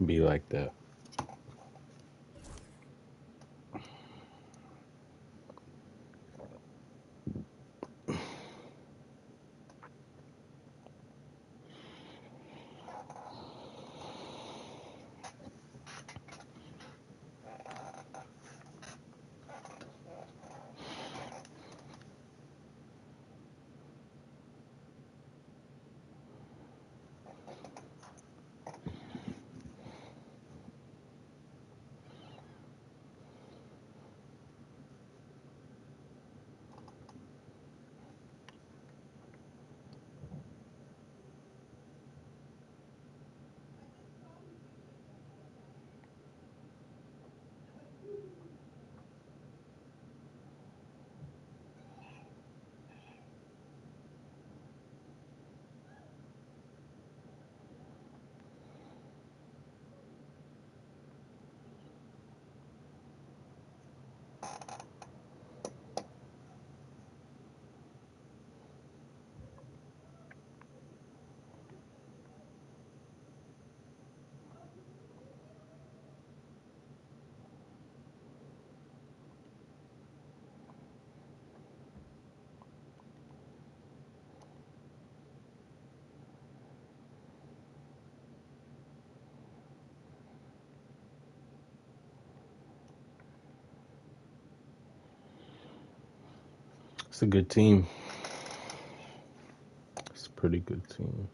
Be like that. It's a good team. It's a pretty good team.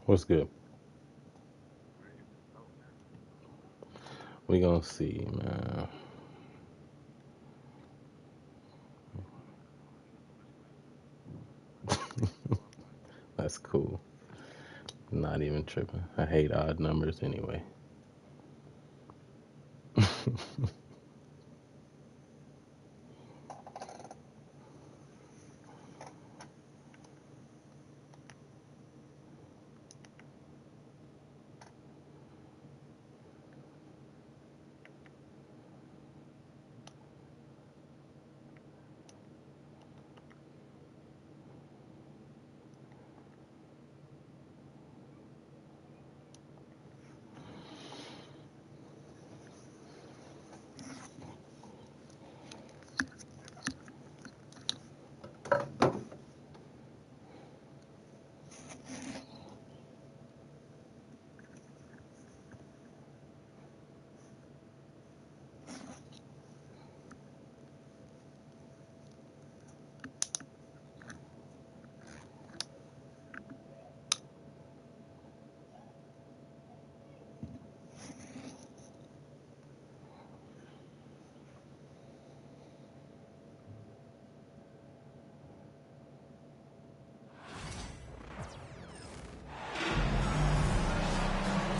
What's good? We gonna see, man. That's cool. Not even tripping. I hate odd numbers anyway.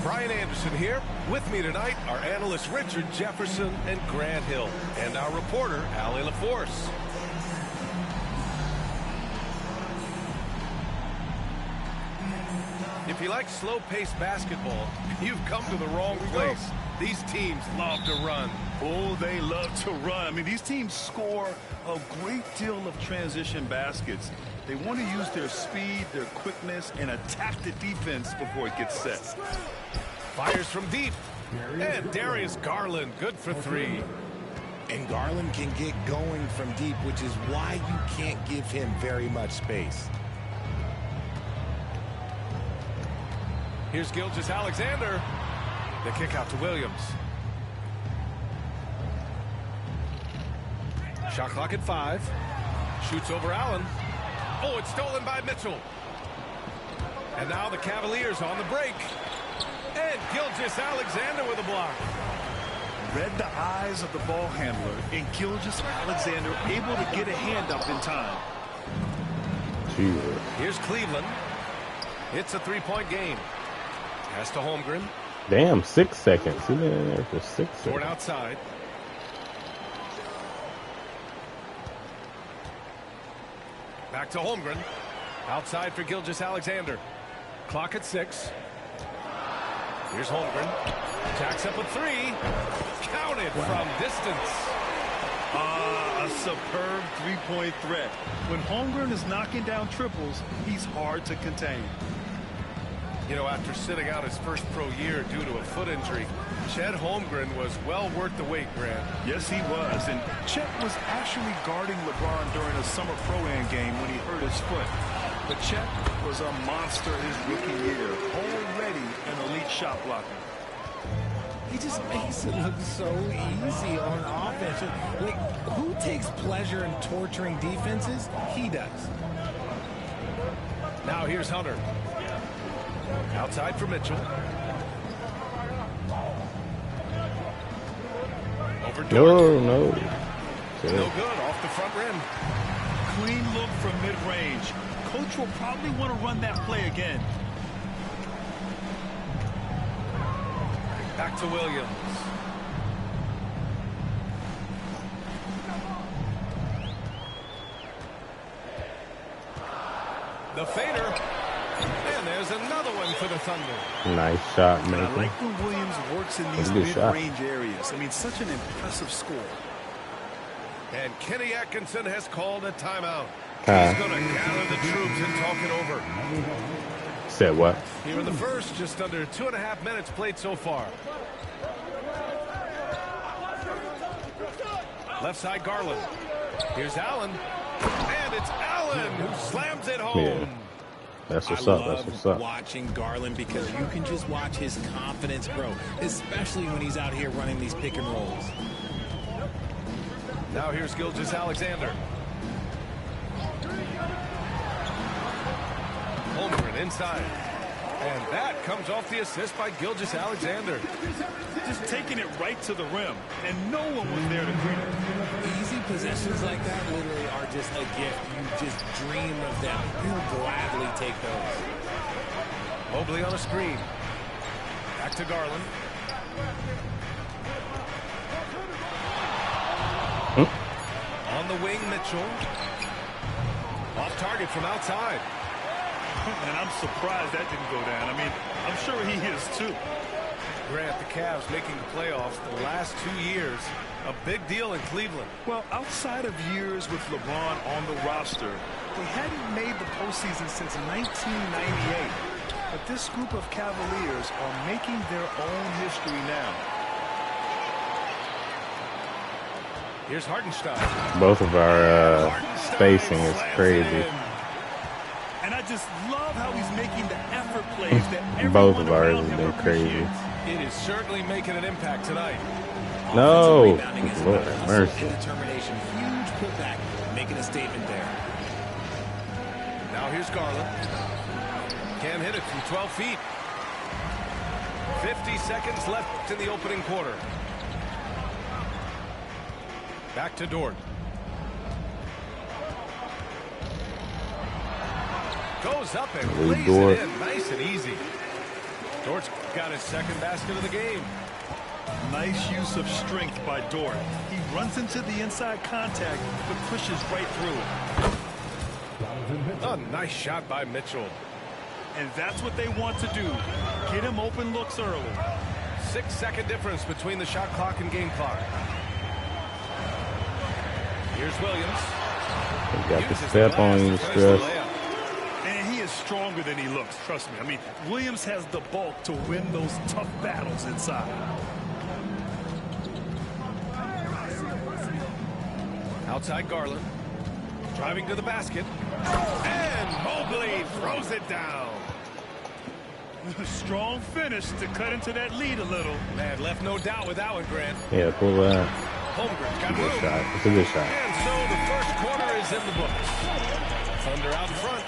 Brian Anderson here. With me tonight are analysts Richard Jefferson and Grant Hill, and our reporter, Allie LaForce. If you like slow-paced basketball, you've come to the wrong place. These teams love to run. Oh, they love to run. I mean, these teams score a great deal of transition baskets. They want to use their speed, their quickness, and attack the defense before it gets set. Fires from deep. And Darius Garland, good for three. And Garland can get going from deep, which is why you can't give him very much space. Here's Gilgeous-Alexander. The kick out to Williams. Shot clock at 5. Shoots over Allen. Oh, it's stolen by Mitchell. And now the Cavaliers on the break. And Gilgeous-Alexander with a block. read the eyes of the ball handler, and Gilgeous-Alexander able to get a hand up in time. Jesus. Here's Cleveland. It's a three-point game. Pass to Holmgren. Damn, 6 seconds. He been in there for 6 Toward seconds. outside. Back to Holmgren. Outside for Gilgeous-Alexander. Clock at 6. Here's Holmgren. Jacks up a three. Counted from distance. A superb three-point threat. When Holmgren is knocking down triples, he's hard to contain. You know, after sitting out his first pro year due to a foot injury, Chet Holmgren was well worth the wait, Grant. Yes, he was. And Chet was actually guarding LeBron during a summer pro-am game when he hurt his foot. But Chet was a monster his rookie year, already an elite shot blocker. He just makes it look so easy on offense. Like, who takes pleasure in torturing defenses? He does. Now here's Hunter. Outside for Mitchell. Over Dort. No. No good. Off the front rim. Clean look from mid-range. Coach will probably want to run that play again. Back to Williams. The fader. And there's another one for the Thunder. Nice shot, And I man. like when Williams works in these That's a good shot. mid-range areas. I mean, such an impressive score. And Kenny Atkinson has called a timeout. Huh. He's going to gather the troops and talk it over. Said what? Here in the first, just under 2.5 minutes played so far. Left side, Garland. Here's Allen. And it's Allen who slams it home. Yeah. That's what's I up. That's what's love up. watching Garland because you can just watch his confidence grow, especially when he's out here running these pick and rolls. Now here's Gilgeous-Alexander. Holmgren inside. And that comes off the assist by Gilgeous-Alexander. Just taking it right to the rim, and no one was there to greet him. Easy possessions like that literally are just a gift. You just dream of them. You'll gladly take those. Mobley on a screen. Back to Garland. On the wing, Mitchell. Off target from outside. And I'm surprised that didn't go down. I mean, I'm sure he is too. Grant, the Cavs making the playoffs the last 2 years. A big deal in Cleveland. Well, outside of years with LeBron on the roster, they hadn't made the postseason since 1998. But this group of Cavaliers are making their own history now. Here's Hartenstein. Both of our spacing is crazy. And I just love how he's making the effort plays that Both everyone of ours around have him been crazy. appreciates. It is certainly making an impact tonight. No. Offensive rebounding is Lord about have hustle mercy. and determination. Huge putback, making a statement there. Now here's Garland. Can't hit it from 12 feet. 50 seconds left in the opening quarter. Back to Dort. Goes up and lays Dort. it in. Nice and easy. Dort's got his second basket of the game. Nice use of strength by Dort. He runs into the inside contact, but pushes right through it. A nice shot by Mitchell. And that's what they want to do. Get him open looks early. 6-second difference between the shot clock and game clock. Here's Williams. You got the Uses step glass on to you, finish the stress. layup. And he is stronger than he looks, trust me. I mean, Williams has the bulk to win those tough battles inside. Outside Garland. Driving to the basket. And Mobley throws it down. Strong finish to cut into that lead a little. Man, left no doubt with that one, Grant. Yeah, pull that. Holmgren's got Good room. shot. It's a good shot. And so the first quarter is in the books. Thunder out in front.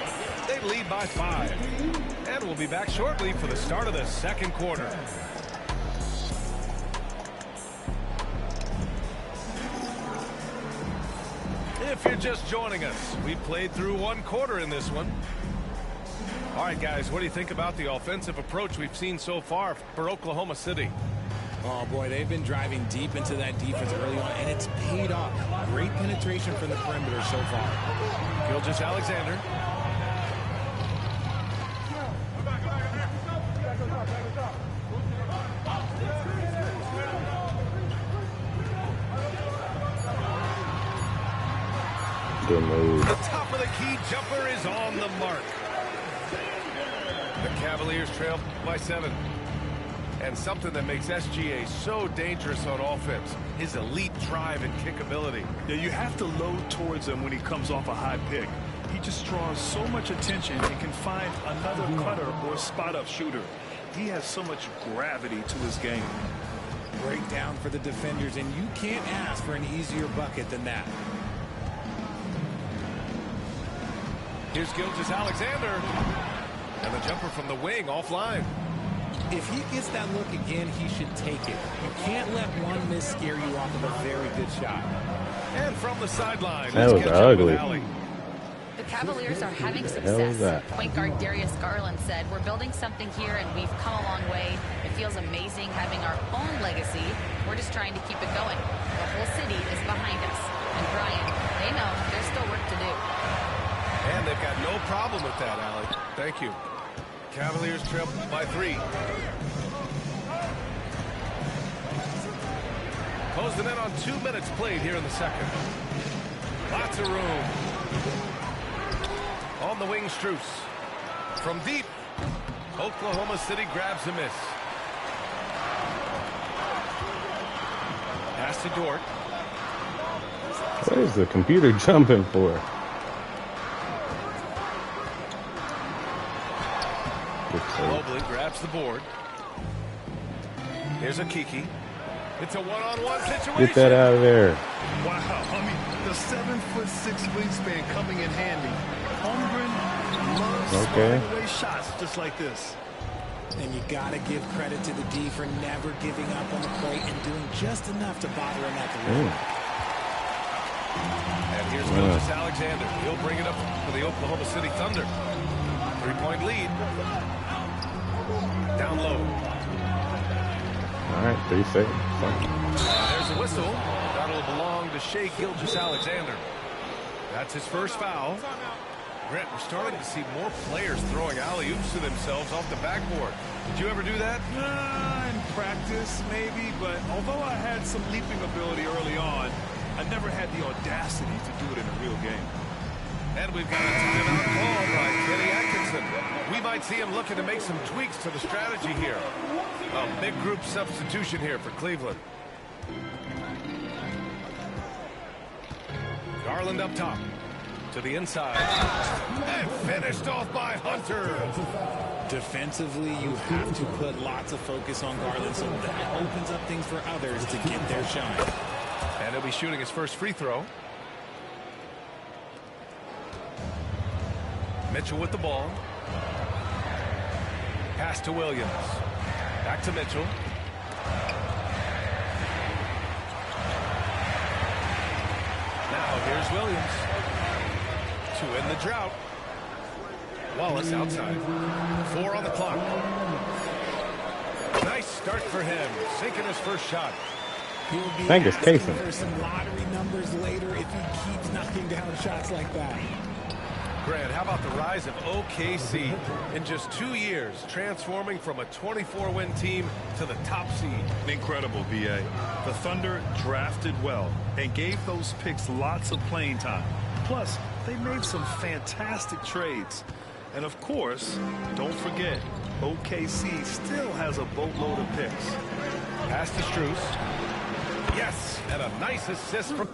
They lead by 5. And we'll be back shortly for the start of the second quarter. you're just joining us, we played through one quarter in this one. All right, guys, what do you think about the offensive approach we've seen so far for Oklahoma City? Oh, boy, they've been driving deep into that defense early on, and it's paid off. Great penetration from the perimeter so far. Gilgeous-Alexander. Good move. The top of the key jumper is on the mark. The Cavaliers trail by 7. And something that makes SGA so dangerous on offense, his elite drive and kick ability. Yeah, you have to load towards him when he comes off a high pick. He just draws so much attention and can find another cutter or spot-up shooter. He has so much gravity to his game. Breakdown for the defenders, and you can't ask for an easier bucket than that. Here's Gilgeous-Alexander. And the jumper from the wing offline. If he gets that look again, he should take it. You can't let one miss scare you off of a very good shot. And from the sideline, That was ugly. The Cavaliers are having success. Point guard Darius Garland said, "We're building something here, and we've come a long way. It feels amazing having our own legacy. We're just trying to keep it going. The whole city is behind us. And Brian, they know there's still work to do." And they've got no problem with that, Allie. Thank you. Cavaliers trail by 3. Closing in on 2 minutes played here in the second. Lots of room. On the wing, Strus. From deep, Oklahoma City grabs a miss. Pass to Dort. What is the computer jumping for? Mobley grabs the board. Here's a Kiki. It's a one-on-one situation. Get that out of there. Wow, I mean, the 7'6" wingspan coming in handy. Holmgren loves throwing away shots just like this. And you got to give credit to the D for never giving up on the plate and doing just enough to bother him at the rim. And here's Gilgeous-Alexander. He'll bring it up for the Oklahoma City Thunder. 3-point lead. Down low. All right, 3 seconds. There's a whistle. That'll belong to Shai Gilgeous-Alexander. That's his first foul. Grant, we're starting to see more players throwing alley-oops to themselves off the backboard. Did you ever do that? In practice, maybe, but although I had some leaping ability early on, I never had the audacity to do it in a real game. And we've got a timeout call by Kenny Atkinson. We might see him looking to make some tweaks to the strategy here. A big group substitution here for Cleveland. Garland up top. To the inside. And finished off by Hunter. Defensively, you have to put lots of focus on Garland, so that opens up things for others to get their shine. And he'll be shooting his first free throw. Mitchell with the ball. Pass to Williams. Back to Mitchell. Now here's Williams. To end the drought. Wallace outside. 4 on the clock. Nice start for him. Sinking his first shot. He'll be I think it's asking Kaysen. for some lottery numbers later if he keeps knocking down shots like that. Grant, how about the rise of OKC in just 2 years, transforming from a 24-win team to the top seed? Incredible, B.A. The Thunder drafted well and gave those picks lots of playing time. Plus, they made some fantastic trades. And of course, don't forget, OKC still has a boatload of picks. Pass to Strus. Yes, and a nice assist from...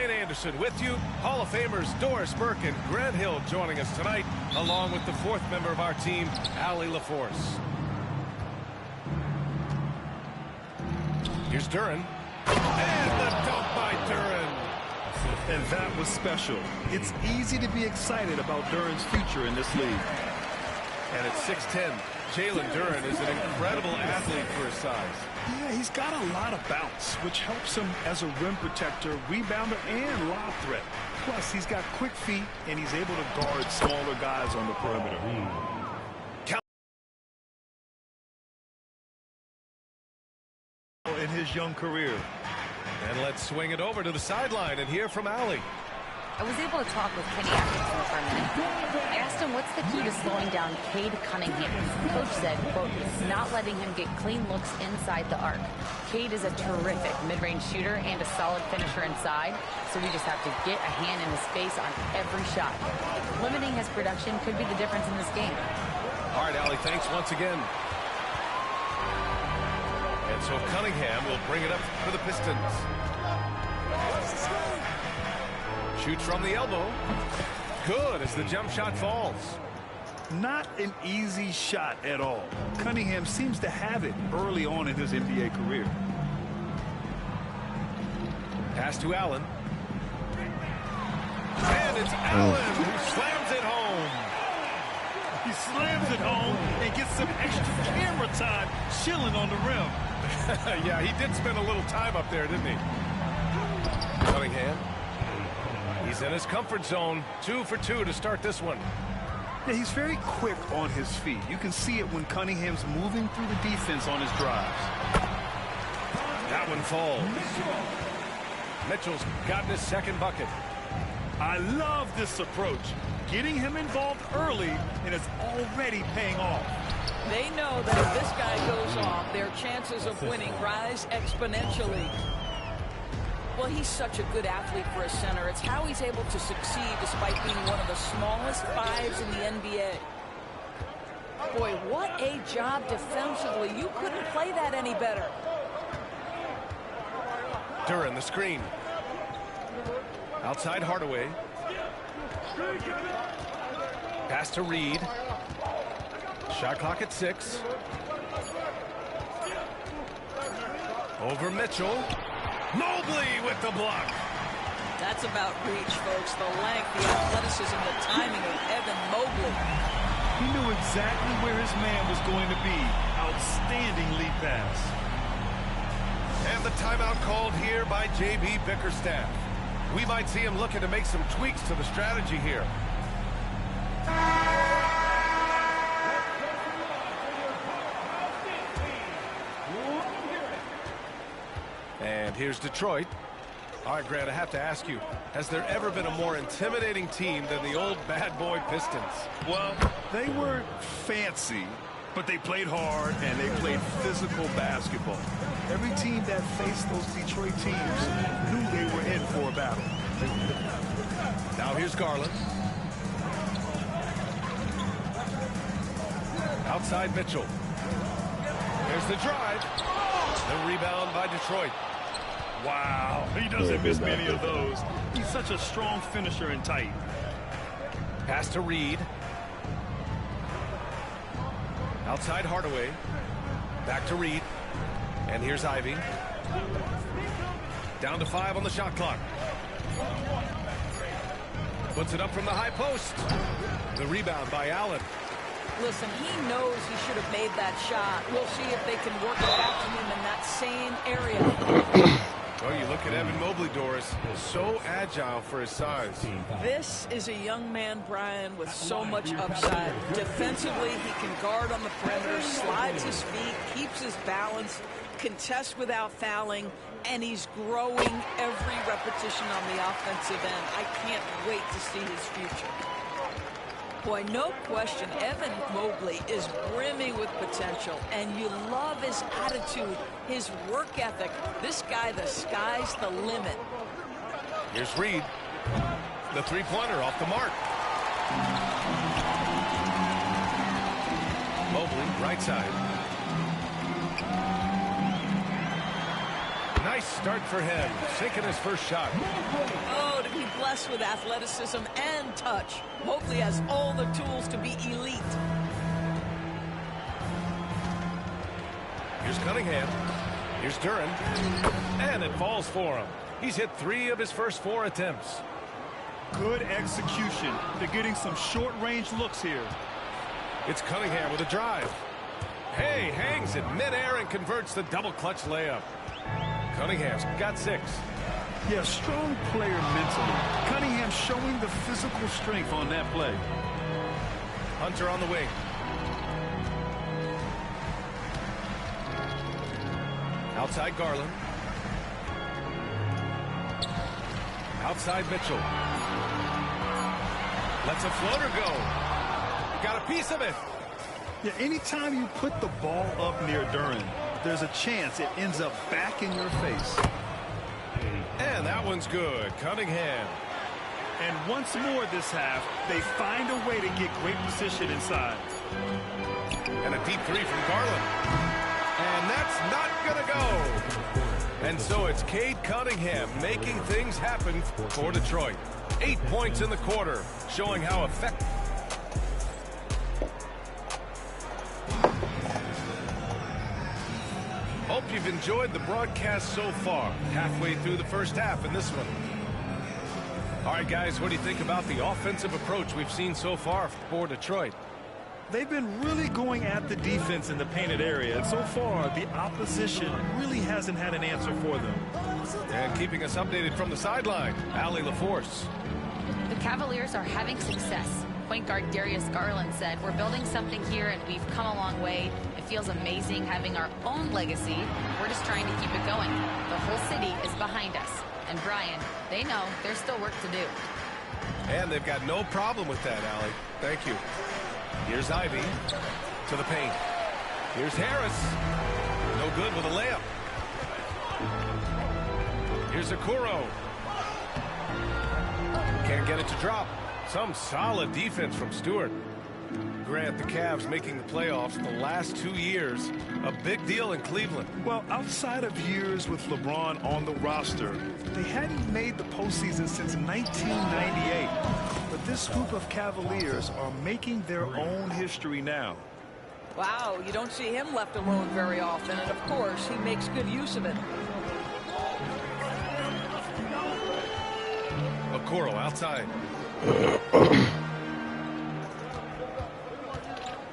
Brian Anderson with you. Hall of Famers Doris Burke and Grant Hill joining us tonight, along with the fourth member of our team, Allie LaForce. Here's Duren. And the dunk by Duren. And that was special. It's easy to be excited about Duren's future in this league. And at 6'10", Jalen Duren is an incredible athlete for his size. Yeah, he's got a lot of bounce, which helps him as a rim protector, rebounder, and lob threat. Plus, he's got quick feet, and he's able to guard smaller guys on the perimeter. In his young career. And let's swing it over to the sideline and hear from Allie. I was able to talk with Kenny Atkinson for a minute. I asked him what's the key to slowing down Cade Cunningham. Coach said, quote, not letting him get clean looks inside the arc. Cade is a terrific mid-range shooter and a solid finisher inside, so we just have to get a hand in his face on every shot. Limiting his production could be the difference in this game. All right, Allie, thanks once again. And so Cunningham will bring it up for the Pistons. Shoots from the elbow. Good as the jump shot falls. Not an easy shot at all. Cunningham seems to have it early on in his NBA career. Pass to Allen. And it's Allen who slams it home. He slams it home and gets some extra camera time chilling on the rim. Yeah, he did spend a little time up there, didn't he? Cunningham. He's in his comfort zone. 2 for 2 to start this one. Yeah, he's very quick on his feet. You can see it when Cunningham's moving through the defense on his drives. That one falls. Mitchell's gotten his second bucket. I love this approach. Getting him involved early, and it's already paying off. They know that if this guy goes off, their chances of winning rise exponentially. Well, he's such a good athlete for a center. It's how he's able to succeed despite being one of the smallest fives in the NBA. Boy, what a job defensively. You couldn't play that any better. Duren, the screen. Outside Hardaway. Pass to Reed. Shot clock at 6. Over Mitchell. Mobley with the block. That's about reach, folks. The length, the athleticism, the timing of Evan Mobley. He knew exactly where his man was going to be. Outstanding lead pass. And the timeout called here by J.B. Bickerstaff. We might see him looking to make some tweaks to the strategy here. And here's Detroit. All right, Grant, I have to ask you, has there ever been a more intimidating team than the old bad boy Pistons? Well, they were fancy, but they played hard and they played physical basketball. Every team that faced those Detroit teams knew they were in for a battle. Now here's Garland. Outside Mitchell. There's the drive. The rebound by Detroit. Wow, he doesn't miss many of those. He's such a strong finisher and tight. Pass to Reed. Outside Hardaway. Back to Reed. And here's Ivy. Down to 5 on the shot clock. Puts it up from the high post. The rebound by Allen. Listen, he knows he should have made that shot. We'll see if they can work it back to him in that same area. Oh, you look at Evan Mobley, Doris. So agile for his size. This is a young man, Brian, with so much upside. Defensively, he can guard on the perimeter, slides his feet, keeps his balance, contests without fouling, and he's growing every repetition on the offensive end. I can't wait to see his future. Boy, no question, Evan Mobley is brimming with potential, and you love his attitude, his work ethic. This guy, the sky's the limit. Here's Reed. The three-pointer off the mark. Mobley, right side. Nice start for him, sinking his first shot. Oh, to be blessed with athleticism and touch. Mobley has all the tools to be elite. Here's Cunningham. Here's Duren. And it falls for him. He's hit 3 of his first 4 attempts. Good execution. They're getting some short-range looks here. It's Cunningham with a drive. Hey, hangs in midair and converts the double clutch layup. Cunningham's got 6. Yeah, strong player mentally. Cunningham showing the physical strength on that play. Hunter on the wing. Outside Garland. Outside Mitchell. Lets a floater go. Got a piece of it. Yeah, anytime you put the ball up near Duren, there's a chance it ends up back in your face. And that one's good. Cunningham. And once more this half, they find a way to get great position inside. And a deep 3 from Garland. And that's not going to go. And so it's Cade Cunningham making things happen for Detroit. 8 points in the quarter, showing how effective. Hope you've enjoyed the broadcast so far. Halfway through the first half in this one. All right, guys, what do you think about the offensive approach we've seen so far for Detroit? They've been really going at the defense in the painted area, and so far the opposition really hasn't had an answer for them. And keeping us updated from the sideline, Allie LaForce. The Cavaliers are having success. Point guard Darius Garland said, "We're building something here and we've come a long way. It feels amazing having our own legacy. We're just trying to keep it going. The whole city is behind us." And Brian, they know there's still work to do. And they've got no problem with that, Allie. Thank you. Here's Ivy to the paint. Here's Harris. No good with a layup. Here's Okoro. Can't get it to drop. Some solid defense from Stewart. Grant, the Cavs making the playoffs the last 2 years. A big deal in Cleveland. Well, outside of years with LeBron on the roster, they hadn't made the postseason since 1998. But this group of Cavaliers are making their own history now. Wow, you don't see him left alone very often, and of course, he makes good use of it. Okoro outside.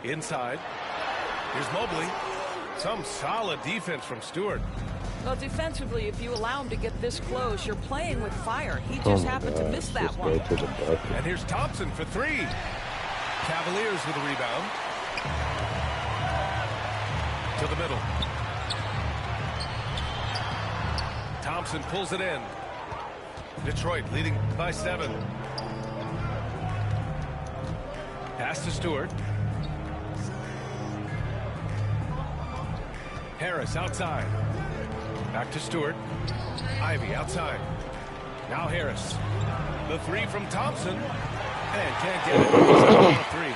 Inside. Here's Mobley. Some solid defense from Stewart. Well, defensively, if you allow him to get this close, you're playing with fire. He just happened to miss that one. And here's Thompson for 3. Cavaliers with a rebound. To the middle. Thompson pulls it in. Detroit leading by 7. Pass to Stewart. Harris outside. Back to Stewart. Ivy outside. Now Harris. The 3 from Thompson. And can't get it. He's a 3.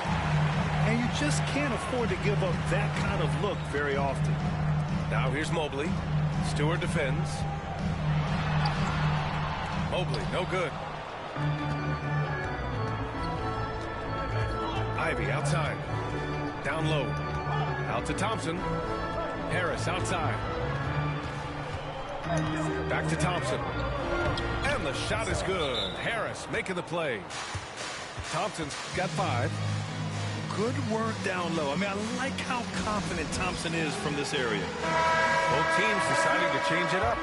And you just can't afford to give up that kind of look very often. Now here's Mobley. Stewart defends. Mobley, no good. Ivy outside. Down low. Out to Thompson. Harris outside. Back to Thompson. And the shot is good. Harris making the play. Thompson's got 5. Good work down low. I mean, I like how confident Thompson is from this area. Both teams deciding to change it up.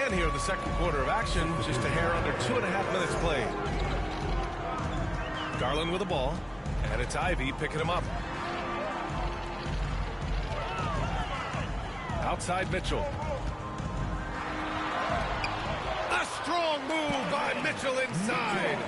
And here the second quarter of action, just a hair under 2.5 minutes played. Garland with the ball, and it's Ivy picking him up. Outside Mitchell. A strong move by Mitchell inside.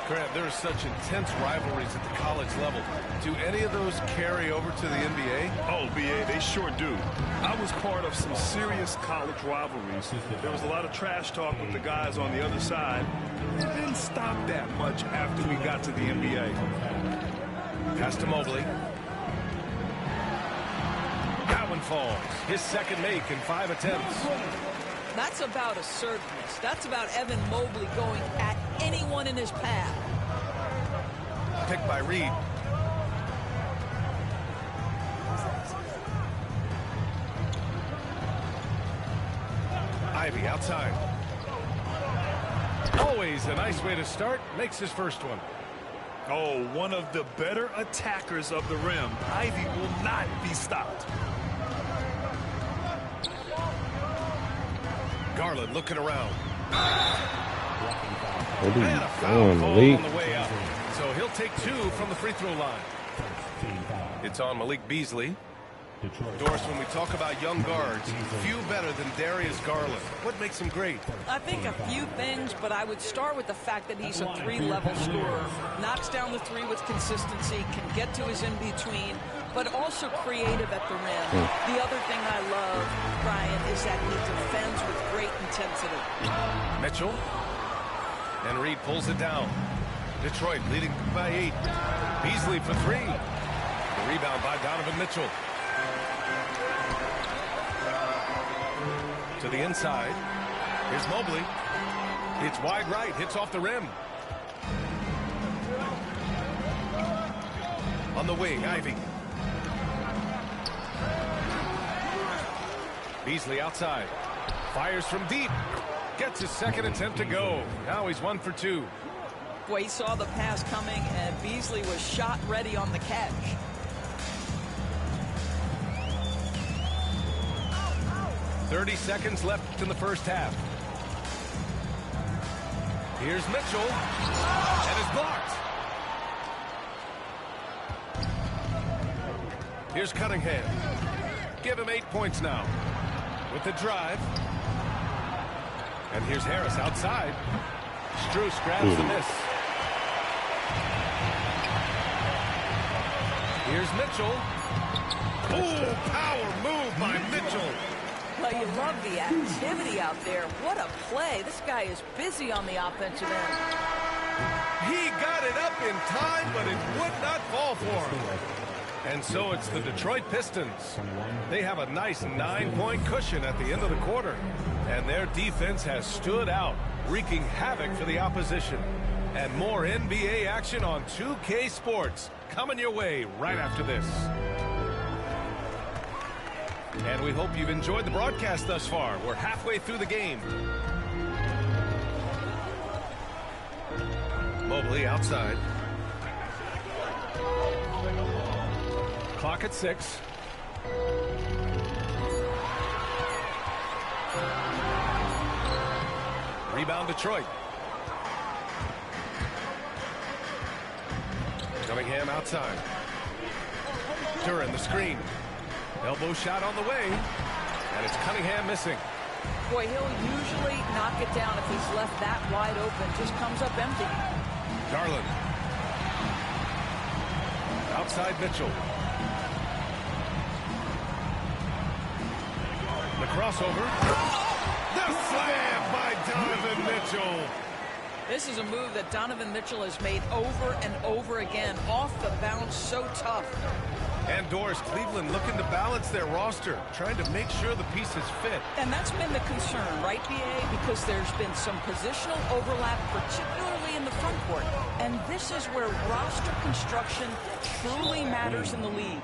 Grant, there are such intense rivalries at the college level. Do any of those carry over to the NBA? Oh, BA, they sure do. I was part of some serious college rivalries. There was a lot of trash talk with the guys on the other side. It didn't stop that much after we got to the NBA. Pass to Mobley. That one falls. His second make in 5 attempts. That's about assertiveness. That's about Evan Mobley going at anyone in his path. Picked by Reed. Ivey outside. Always a nice way to start. Makes his first one. Oh, one of the better attackers of the rim. Ivey will not be stopped. Garland looking around. What are And a you foul doing, call Malik? on the way up. So he'll take 2 from the free throw line. It's on Malik Beasley. Doris, when we talk about young guards, few better than Darius Garland. What makes him great? I think a few things, but I would start with the fact that he's a 3-level scorer. Knocks down the 3 with consistency, can get to his in-between, but also creative at the rim. The other thing I love, Brian, is that he defends with great intensity. Mitchell. And Reed pulls it down. Detroit leading by 8. Beasley for 3. The rebound by Donovan Mitchell. To the inside. Here's Mobley. It's wide right. Hits off the rim. On the wing, Ivey. Beasley outside. Fires from deep. Gets his second attempt to go. Now he's 1 for 2. Boy, he saw the pass coming, and Beasley was shot ready on the catch. .30 seconds left in the first half. Here's Mitchell. And it's blocked. Here's Cunningham. Give him 8 points now. With the drive. And here's Harris outside. Strus grabs the miss. Here's Mitchell. Oh, power move by Mitchell. Well, you love the activity out there. What a play. This guy is busy on the offensive end. He got it up in time, but it would not fall for him. And so it's the Detroit Pistons. They have a nice 9-point cushion at the end of the quarter. And their defense has stood out, wreaking havoc for the opposition. And more NBA action on 2K Sports coming your way right after this. And we hope you've enjoyed the broadcast thus far. We're halfway through the game. Mobley outside. Clock at 6. Rebound Detroit. Cunningham outside. Duran the screen. Elbow shot on the way. And it's Cunningham missing. Boy, he'll usually knock it down if he's left that wide open. Just comes up empty. Garland. Outside Mitchell. The crossover. The slam by Donovan Mitchell. This is a move that Donovan Mitchell has made over and over again. Off the bounce, so tough. And Doris, Cleveland looking to balance their roster, trying to make sure the pieces fit. And that's been the concern, right, BA? Because there's been some positional overlap, particularly in the front court. And this is where roster construction truly matters in the league.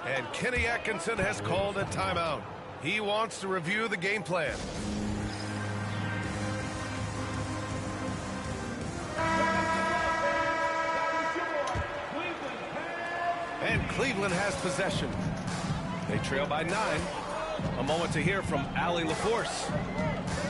And Kenny Atkinson has called a timeout. He wants to review the game plan. And Cleveland has possession. They trail by 9. A moment to hear from Allie LaForce.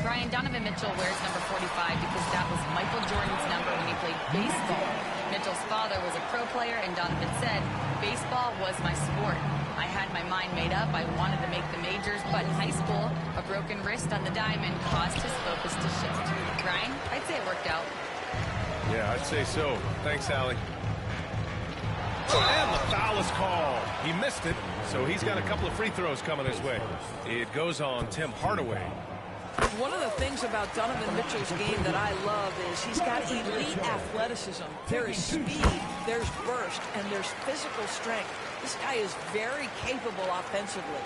Brian, Donovan Mitchell wears number 45 because that was Michael Jordan's number when he played baseball. Mitchell's father was a pro player, and Donovan said, "Baseball was my sport. I had my mind made up. I wanted to make the majors, but in high school, a broken wrist on the diamond caused his focus to shift." Brian, I'd say it worked out. Yeah, I'd say so. Thanks, Allie. And the foul is called. He missed it, so he's got a couple of free throws coming his way. It goes on Tim Hardaway. One of the things about Donovan Mitchell's game that I love is he's got elite athleticism. There is speed, there's burst, and there's physical strength. This guy is very capable offensively.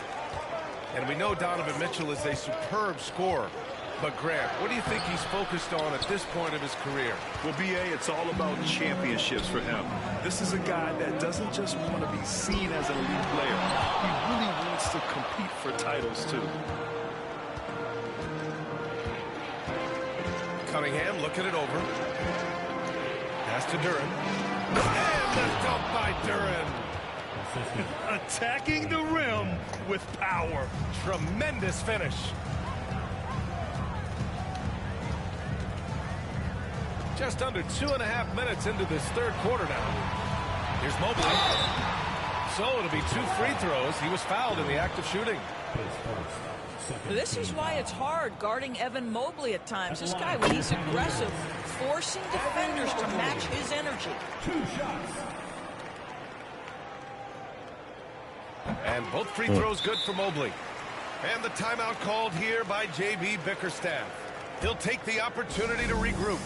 And we know Donovan Mitchell is a superb scorer. But Grant, what do you think he's focused on at this point of his career? Well, B.A., it's all about championships for him. This is a guy that doesn't just want to be seen as an elite player. He really wants to compete for titles, too. Cunningham looking it over. Pass to Duren. And the dump by Duren. Attacking the rim with power. Tremendous finish. Just under 2.5 minutes into this third quarter now. Here's Mobley. So it'll be 2 free throws. He was fouled in the act of shooting. This is why it's hard guarding Evan Mobley at times. This guy, when he's aggressive, forcing defenders to match his energy. 2 shots. And both free throws good for Mobley. And the timeout called here by J.B. Bickerstaff. He'll take the opportunity to regroup.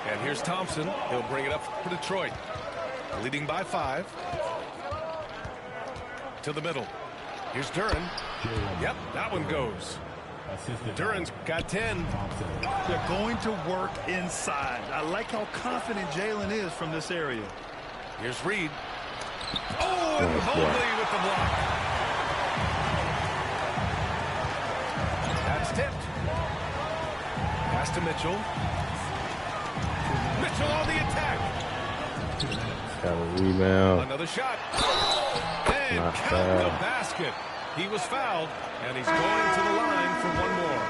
And here's Thompson. He'll bring it up for Detroit. Leading by 5. To the middle. Here's Duren. Yep, that one goes. Duren's got 10. They're going to work inside. I like how confident Jalen is from this area. Here's Reed. Oh, and Mobley with the block. That's tipped. Pass to Mitchell. Mitchell on the attack. Got a rebound. Another shot. And count the basket. He was fouled, and he's going to the line for one more.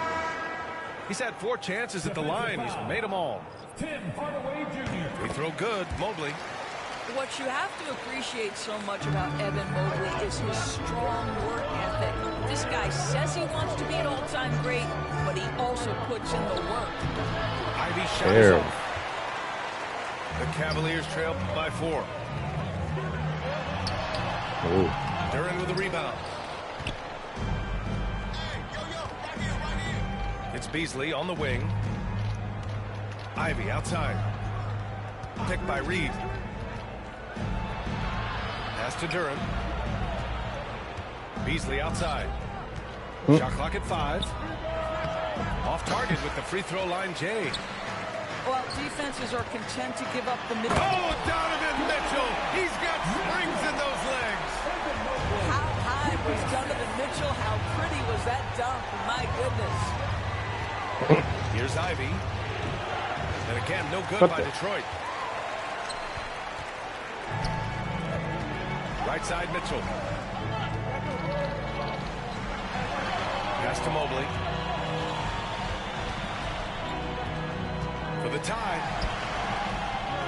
He's had 4 chances at the line. He's made them all. Tim Hardaway Jr. Free throw good. Mobley. What you have to appreciate so much about Evan Mobley is his strong work ethic. This guy says he wants to be an all-time great, but he also puts in the work. Ivy shot is off. The Cavaliers trail by 4. Duren with a rebound. It's Beasley on the wing. Ivy outside. Picked by Reed. Pass to Duren. Beasley outside. Shot clock at 5. Off target with the free throw line, Jay. Well, defenses are content to give up the middle. Oh, Donovan Mitchell! He's got springs in those legs. How high was Donovan Mitchell? How pretty was that dunk? My goodness. Here's Ivy. And again, no good by Detroit. Right side, Mitchell. Pass to Mobley. For the tie.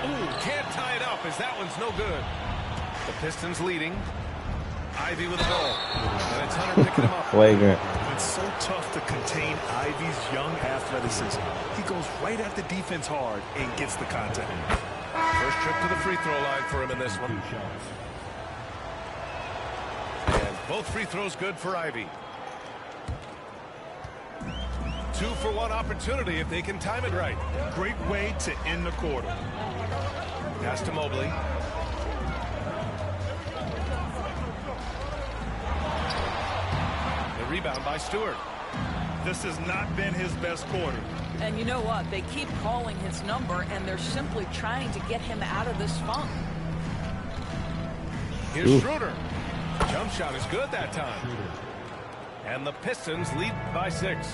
Ooh, can't tie it up as that one's no good. The Pistons leading. Ivy with the ball. And it's Hunter picking him up. Flagrant. It's so tough to contain Ivy's young athleticism. He goes right at the defense hard and gets the contact. First trip to the free throw line for him in this one. And both free throws good for Ivy. 2-for-1 opportunity if they can time it right. Great way to end the quarter. Pass to Mobley. The rebound by Stewart. This has not been his best quarter. And you know what? They keep calling his number, and they're simply trying to get him out of this funk. Here's Schroeder. Jump shot is good that time. And the Pistons lead by 6.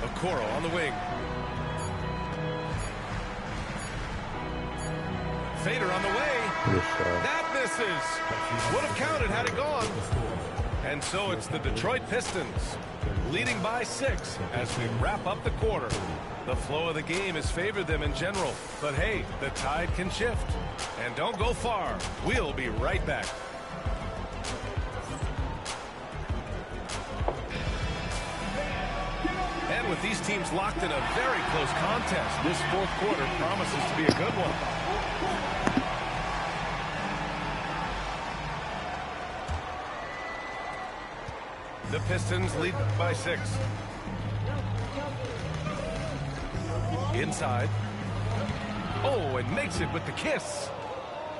Okoro on the wing. Fader on the way. That misses. Would have counted had it gone. And so it's the Detroit Pistons leading by 6 as we wrap up the quarter. The flow of the game has favored them in general. But hey, the tide can shift. And don't go far. We'll be right back. And with these teams locked in a very close contest, this fourth quarter promises to be a good one. The Pistons lead by 6. Inside. Oh, and makes it with the kiss.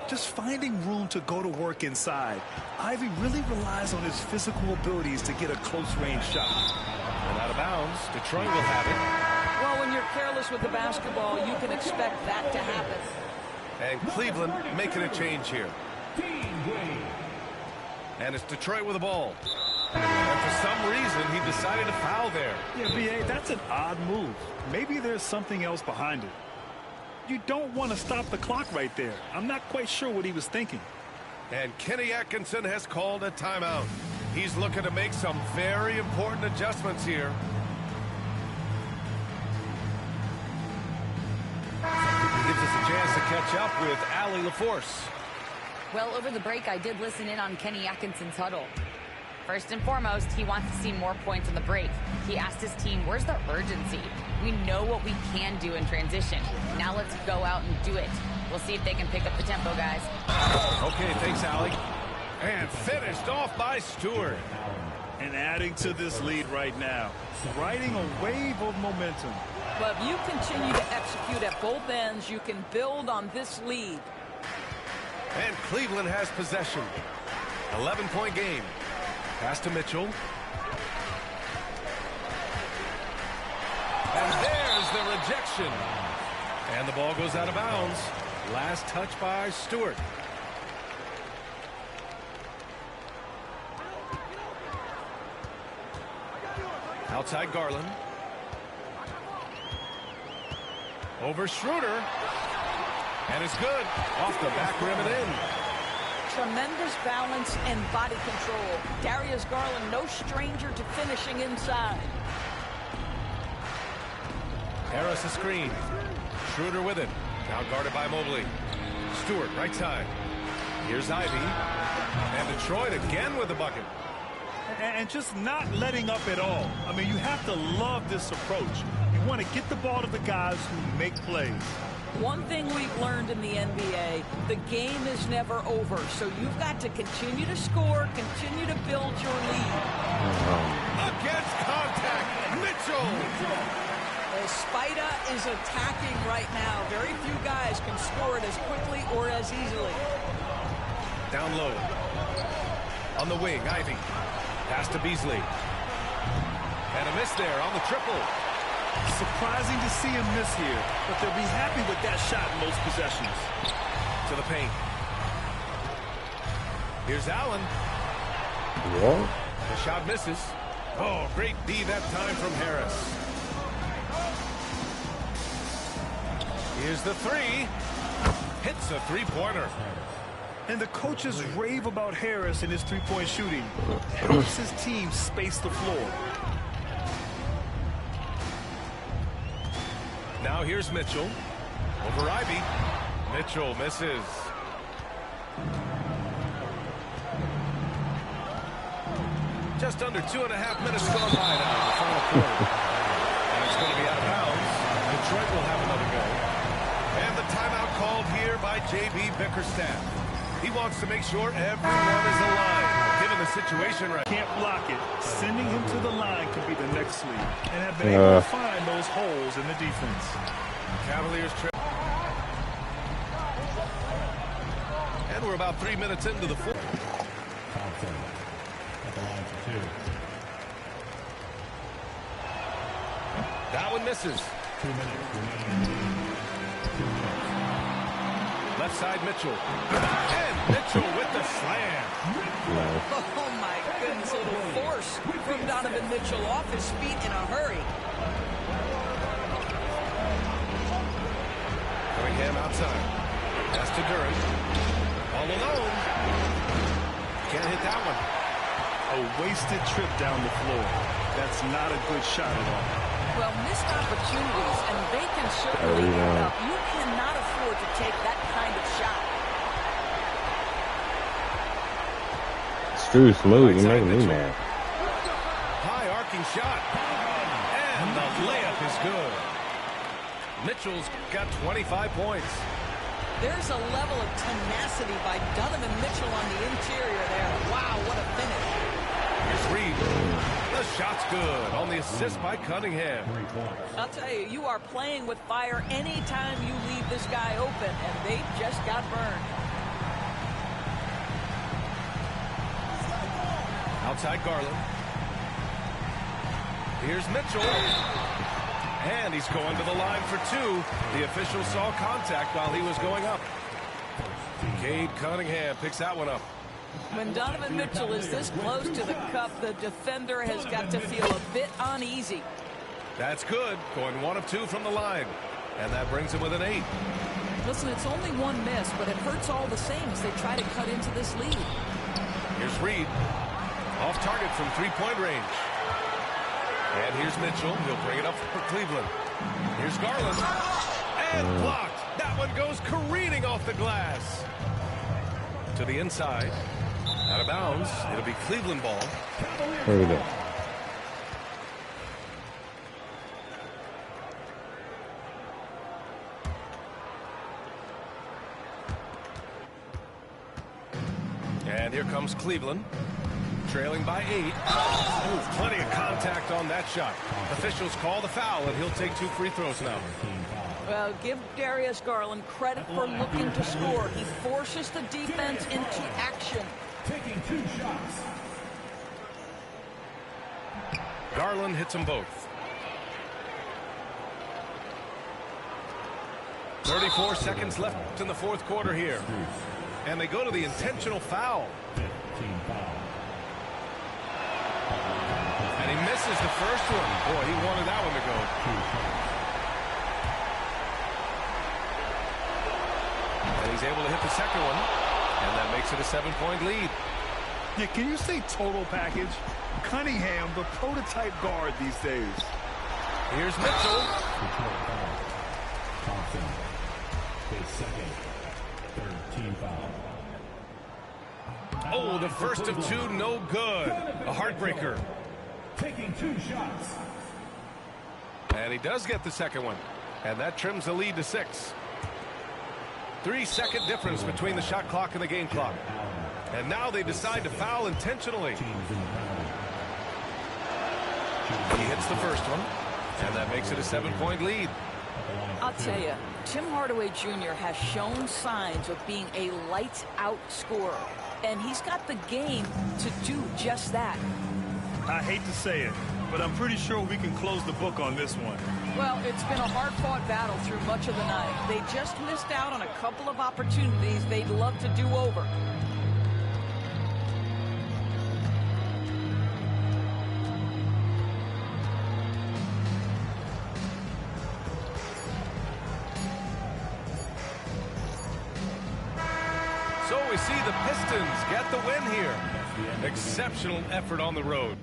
Just finding room to go to work inside. Ivy really relies on his physical abilities to get a close-range shot. And out of bounds, Detroit will have it. Well, when you're careless with the basketball, you can expect that to happen. And Cleveland making a change here. And it's Detroit with the ball. And for some reason, he decided to foul there. Yeah, B.A., that's an odd move. Maybe there's something else behind it. You don't want to stop the clock right there. I'm not quite sure what he was thinking. And Kenny Atkinson has called a timeout. He's looking to make some very important adjustments here. Gives us a chance to catch up with Allie LaForce. Well, over the break, I did listen in on Kenny Atkinson's huddle. First and foremost, he wants to see more points on the break. He asked his team, where's the urgency? We know what we can do in transition. Now let's go out and do it. We'll see if they can pick up the tempo, guys. Okay, thanks, Allie. And finished off by Stewart. And adding to this lead right now. Riding a wave of momentum. But if you continue to execute at both ends, you can build on this lead. And Cleveland has possession. 11-point game. Pass to Mitchell. And there's the rejection. And the ball goes out of bounds. Last touch by Stewart. Outside Garland. Over Schroeder. And it's good. Off the back rim and in. Tremendous balance and body control. Darius Garland, no stranger to finishing inside. Harris a screen. Schroeder with it. Now guarded by Mobley. Stewart, right side. Here's Ivy. And Detroit again with the bucket. And just not letting up at all. I mean, you have to love this approach. You want to get the ball to the guys who make plays. One thing we've learned in the NBA, the game is never over. So you've got to continue to score, continue to build your lead. Against contact, Mitchell. Spida is attacking right now. Very few guys can score it as quickly or as easily. Down low. On the wing, Ivy. Pass to Beasley. And a miss there on the triple. Surprising to see him miss here, but they'll be happy with that shot in most possessions. To the paint. Here's Allen. What? The shot misses. Oh, great D that time from Harris. Here's the three. Hits a three-pointer. And the coaches rave about Harris and his three-point shooting. Helps his team space the floor. Now here's Mitchell. Over Ivy. Mitchell misses. Just under 2.5 minutes gone by now in the final quarter. And it's going to be out of bounds. Detroit will have another go. And the timeout called here by J.B. Bickerstaff. He wants to make sure everyone is aligned, given the situation right. Can't block it. Sending him to the line could be the next lead. And have been able to find those holes in the defense. Cavaliers trip. And we're about 3 minutes into the fourth. That one misses. 2 minutes. Left side Mitchell. And Mitchell with the slam. Oh my goodness, a little force from Donovan Mitchell off his feet in a hurry. Cunningham outside. Pass to Duran. All alone. Can't hit that one. A wasted trip down the floor. That's not a good shot at all. Well, missed opportunities, and they can certainly add up. You cannot afford to take that kind of shot. Stu smooth, you making me mad. High arcing shot. And the layup is good. Mitchell's got 25 points. There's a level of tenacity by Donovan Mitchell on the interior there. Wow, what a finish. Here's Reed. shot's good on the assist by Cunningham. I'll tell you, you are playing with fire anytime you leave this guy open, and they just got burned. Outside Garland. Here's Mitchell. And he's going to the line for two. The official saw contact while he was going up. Cade Cunningham picks that one up. When Donovan Mitchell is this close to the cup, the defender has got to feel a bit uneasy. That's good. Going 1 of 2 from the line. And that brings him with an 8. Listen, it's only one miss, but it hurts all the same as they try to cut into this lead. Here's Reed. Off target from three-point range. And here's Mitchell. He'll bring it up for Cleveland. Here's Garland. And blocked. That one goes careening off the glass. To the inside. Out of bounds. It'll be Cleveland ball. Here we go. And here comes Cleveland. Trailing by 8. Ooh, plenty of contact on that shot. Officials call the foul, and he'll take 2 free throws now. Well, give Darius Garland credit for looking to score. He forces the defense into action. Taking 2 shots. Garland hits them both. 34 seconds left in the fourth quarter here. And they go to the intentional foul. 15 foul. And he misses the first one. Boy, he wanted that one to go. And he's able to hit the second one. And that makes it a 7-point lead. Yeah, can you say total package? Cunningham, the prototype guard these days. Here's Mitchell. Thompson. His second. Third team foul. Oh, the first of 2, no good. A heartbreaker. Taking 2 shots. And he does get the second one. And that trims the lead to 6. 3-second difference between the shot clock and the game clock. And now they decide to foul intentionally. He hits the first one. And that makes it a 7-point lead. I'll tell you, Tim Hardaway Jr. has shown signs of being a lights-out scorer. And he's got the game to do just that. I hate to say it, but I'm pretty sure we can close the book on this one. Well, it's been a hard-fought battle through much of the night. They just missed out on a couple of opportunities they'd love to do over. So we see the Pistons get the win here. Exceptional effort on the road.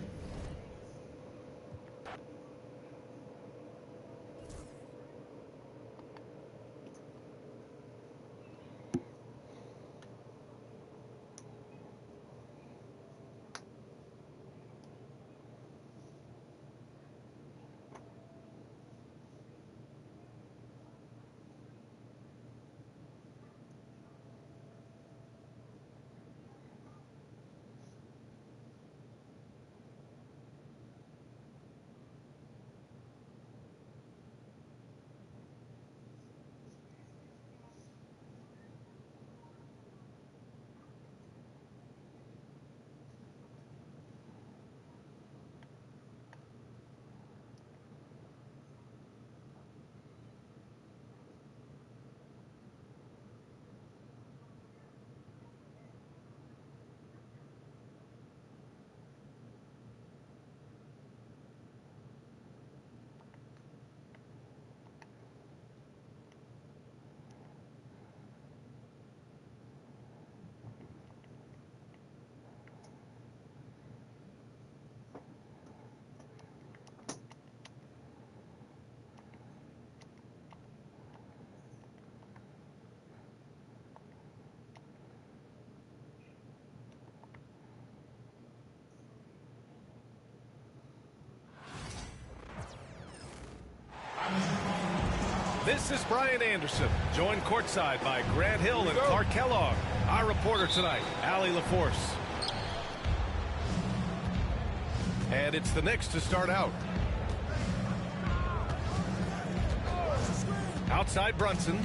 This is Brian Anderson, joined courtside by Grant Hill and Clark Kellogg. Our reporter tonight, Allie LaForce. And it's the Knicks to start out. Outside Brunson.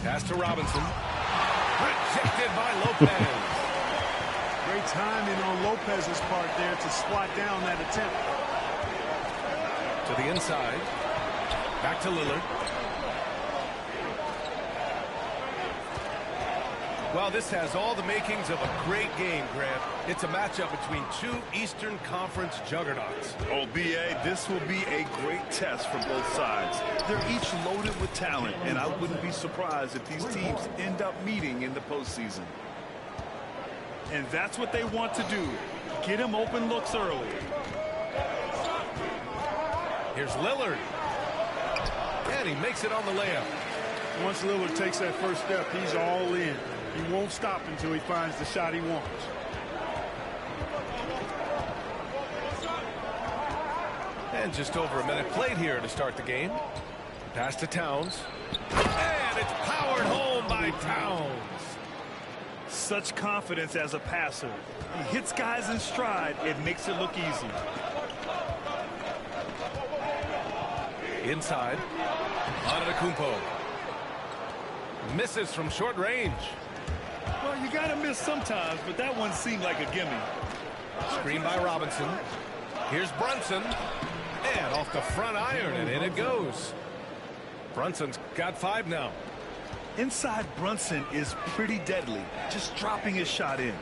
Pass to Robinson. Rejected by Lopez. Great timing on Lopez's part there to swat down that attempt. To the inside. Back to Lillard. Well, this has all the makings of a great game, Grant. It's a matchup between two Eastern Conference juggernauts. Oh, B.A., this will be a great test for both sides. They're each loaded with talent, and I wouldn't be surprised if these teams end up meeting in the postseason. And that's what they want to do. Get him open looks early. Here's Lillard. And he makes it on the layup. Once Lillard takes that first step, he's all in. He won't stop until he finds the shot he wants. And just over a minute played here to start the game. Pass to Towns. And it's powered home by Towns. Such confidence as a passer. He hits guys in stride. It makes it look easy. Inside. Antetokounmpo. Misses from short range. Well, you got to miss sometimes, but that one seemed like a gimme. Screen by Robinson. Here's Brunson. And off the front iron, and in it goes. Brunson's got 5 now. Inside Brunson is pretty deadly, just dropping his shot in.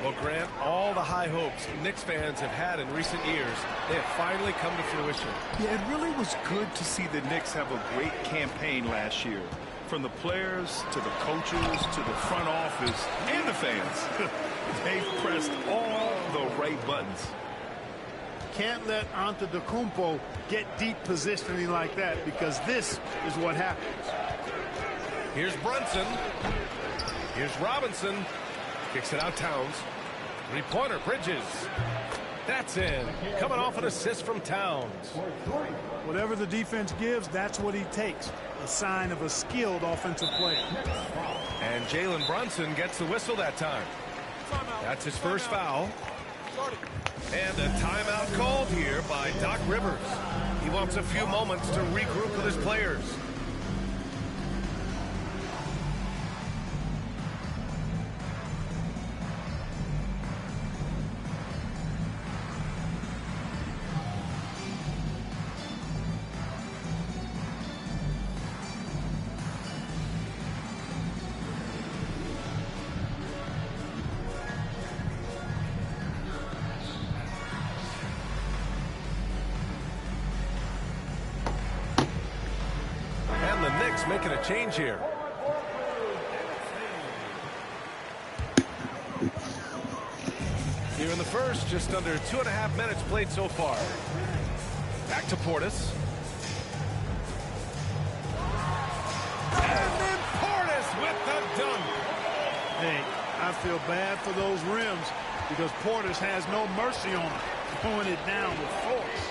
Well, Grant, all the high hopes Knicks fans have had in recent years, they have finally come to fruition. Yeah, it really was good to see the Knicks have a great campaign last year. From the players to the coaches to the front office and the fans. They've pressed all the right buttons. Can't let Antetokounmpo get deep positioning like that, because this is what happens. Here's Brunson. Here's Robinson. Kicks it out Towns. Three-pointer Bridges. That's in. Coming off an assist from Towns. Whatever the defense gives, that's what he takes. A sign of a skilled offensive player. And Jalen Brunson gets the whistle that time. That's his first foul. And a timeout called here by Doc Rivers. He wants a few moments to regroup with his players. Making a change here. Here in the first, just under 2.5 minutes played so far. Back to Portis. And then Portis with the dunk. Hey, I feel bad for those rims because Portis has no mercy on him, throwing it down with force.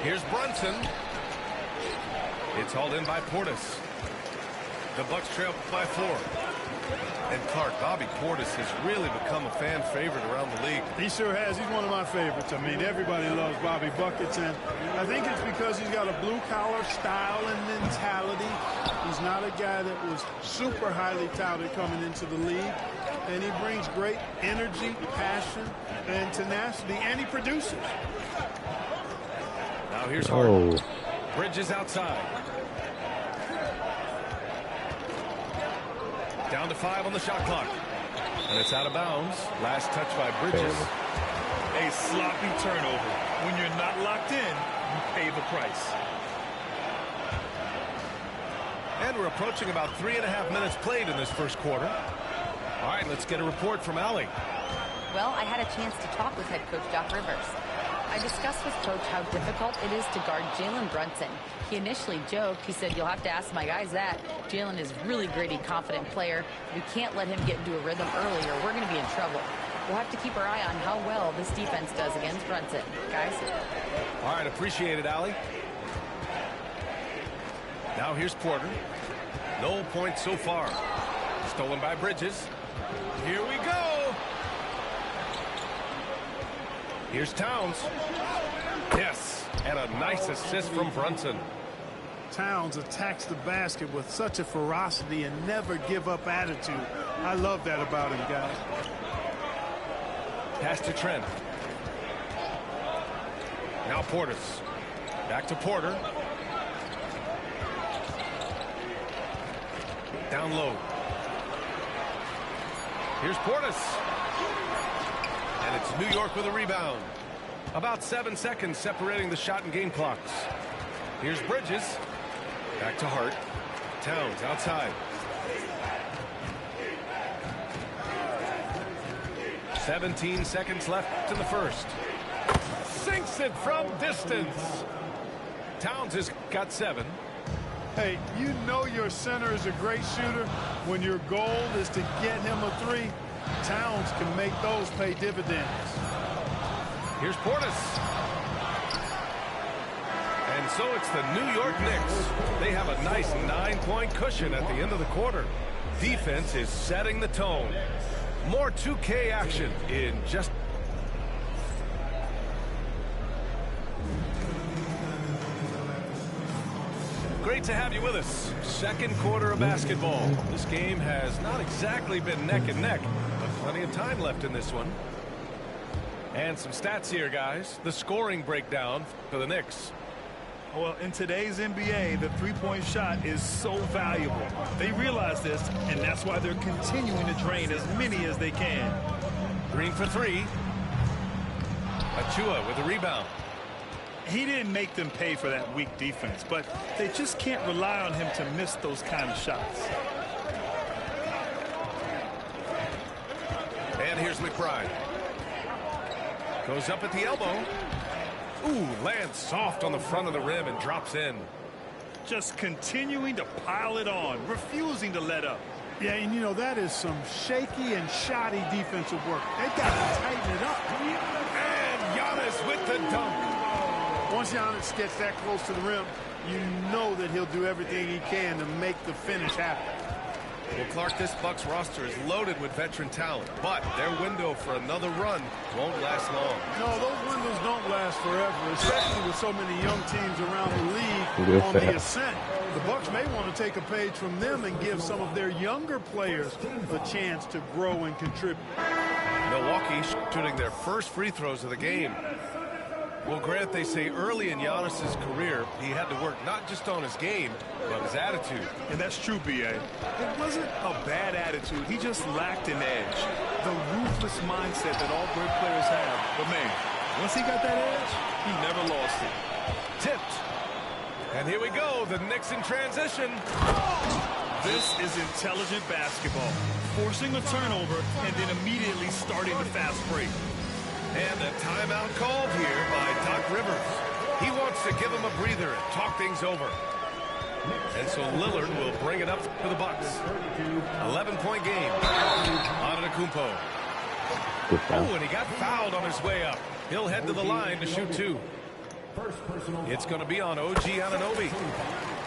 Here's Brunson. It's hauled in by Portis. The Bucks trail by 4. And Clark, Bobby Portis has really become a fan favorite around the league. He sure has. He's one of my favorites. I mean, everybody loves Bobby Buckets, and I think it's because he's got a blue-collar style and mentality. He's not a guy that was super highly touted coming into the league, and he brings great energy, passion, and tenacity, and he produces. Now here's Harden. Bridges outside. Down to 5 on the shot clock. And it's out of bounds. Last touch by Bridges. A sloppy turnover. When you're not locked in, you pay the price. And we're approaching about 3.5 minutes played in this first quarter. All right, let's get a report from Allie. Well, I had a chance to talk with head coach Doc Rivers. I discussed with Coach how difficult it is to guard Jalen Brunson. He initially joked. He said, you'll have to ask my guys that. Jalen is really gritty, confident player. We can't let him get into a rhythm early or we're going to be in trouble. We'll have to keep our eye on how well this defense does against Brunson. Guys? All right, appreciate it, Allie. Now here's Porter. No points so far. Stolen by Bridges. Here we go. Here's Towns. Yes, and a nice assist from Brunson. Towns attacks the basket with such a ferocity and never give up attitude. I love that about him, guys. Pass to Trent. Now Portis. Back to Porter. Down low. Here's Portis. And it's New York with a rebound. About 7 seconds separating the shot and game clocks. Here's Bridges. Back to Hart. Towns outside. 17 seconds left in the first. Sinks it from distance. Towns has got 7. Hey, you know your center is a great shooter when your goal is to get him a 3. Towns can make those pay dividends. Here's Portis. And so it's the New York Knicks. They have a nice 9-point cushion at the end of the quarter. Defense is setting the tone. More 2K action in just... Great to have you with us. Second quarter of basketball. This game has not exactly been neck and neck, but plenty of time left in this one. And some stats here, guys. The scoring breakdown for the Knicks. Well, in today's NBA, the three-point shot is so valuable. They realize this, and that's why they're continuing to drain as many as they can. Green for 3. Achua with a rebound. He didn't make them pay for that weak defense, but they just can't rely on him to miss those kind of shots. And here's McBride. Goes up at the elbow. Ooh, lands soft on the front of the rim and drops in. Just continuing to pile it on, refusing to let up. Yeah, and you know, that is some shaky and shoddy defensive work. They've got to tighten it up. And Giannis with the dunk. Once Giannis gets that close to the rim, you know that he'll do everything he can to make the finish happen. Well, Clark, this Bucks roster is loaded with veteran talent, but their window for another run won't last long. No, those windows don't last forever, especially with so many young teams around the league on the ascent. The Bucks may want to take a page from them and give some of their younger players a chance to grow and contribute. Milwaukee shooting their first free throws of the game. Well, Grant, they say early in Giannis's career, he had to work not just on his game, but his attitude. And that's true, B.A. It wasn't a bad attitude. He just lacked an edge. The ruthless mindset that all great players have. But, man, once he got that edge, he never lost it. Tipped. And here we go, the Knicks in transition. This is intelligent basketball. Forcing a turnover and then immediately starting the fast break. And a timeout called here by Doc Rivers. He wants to give him a breather and talk things over. And so Lillard will bring it up for the Bucks. 11-point game. Antetokounmpo. Oh, and he got fouled on his way up. He'll head to the line to shoot 2. It's going to be on OG Anunoby.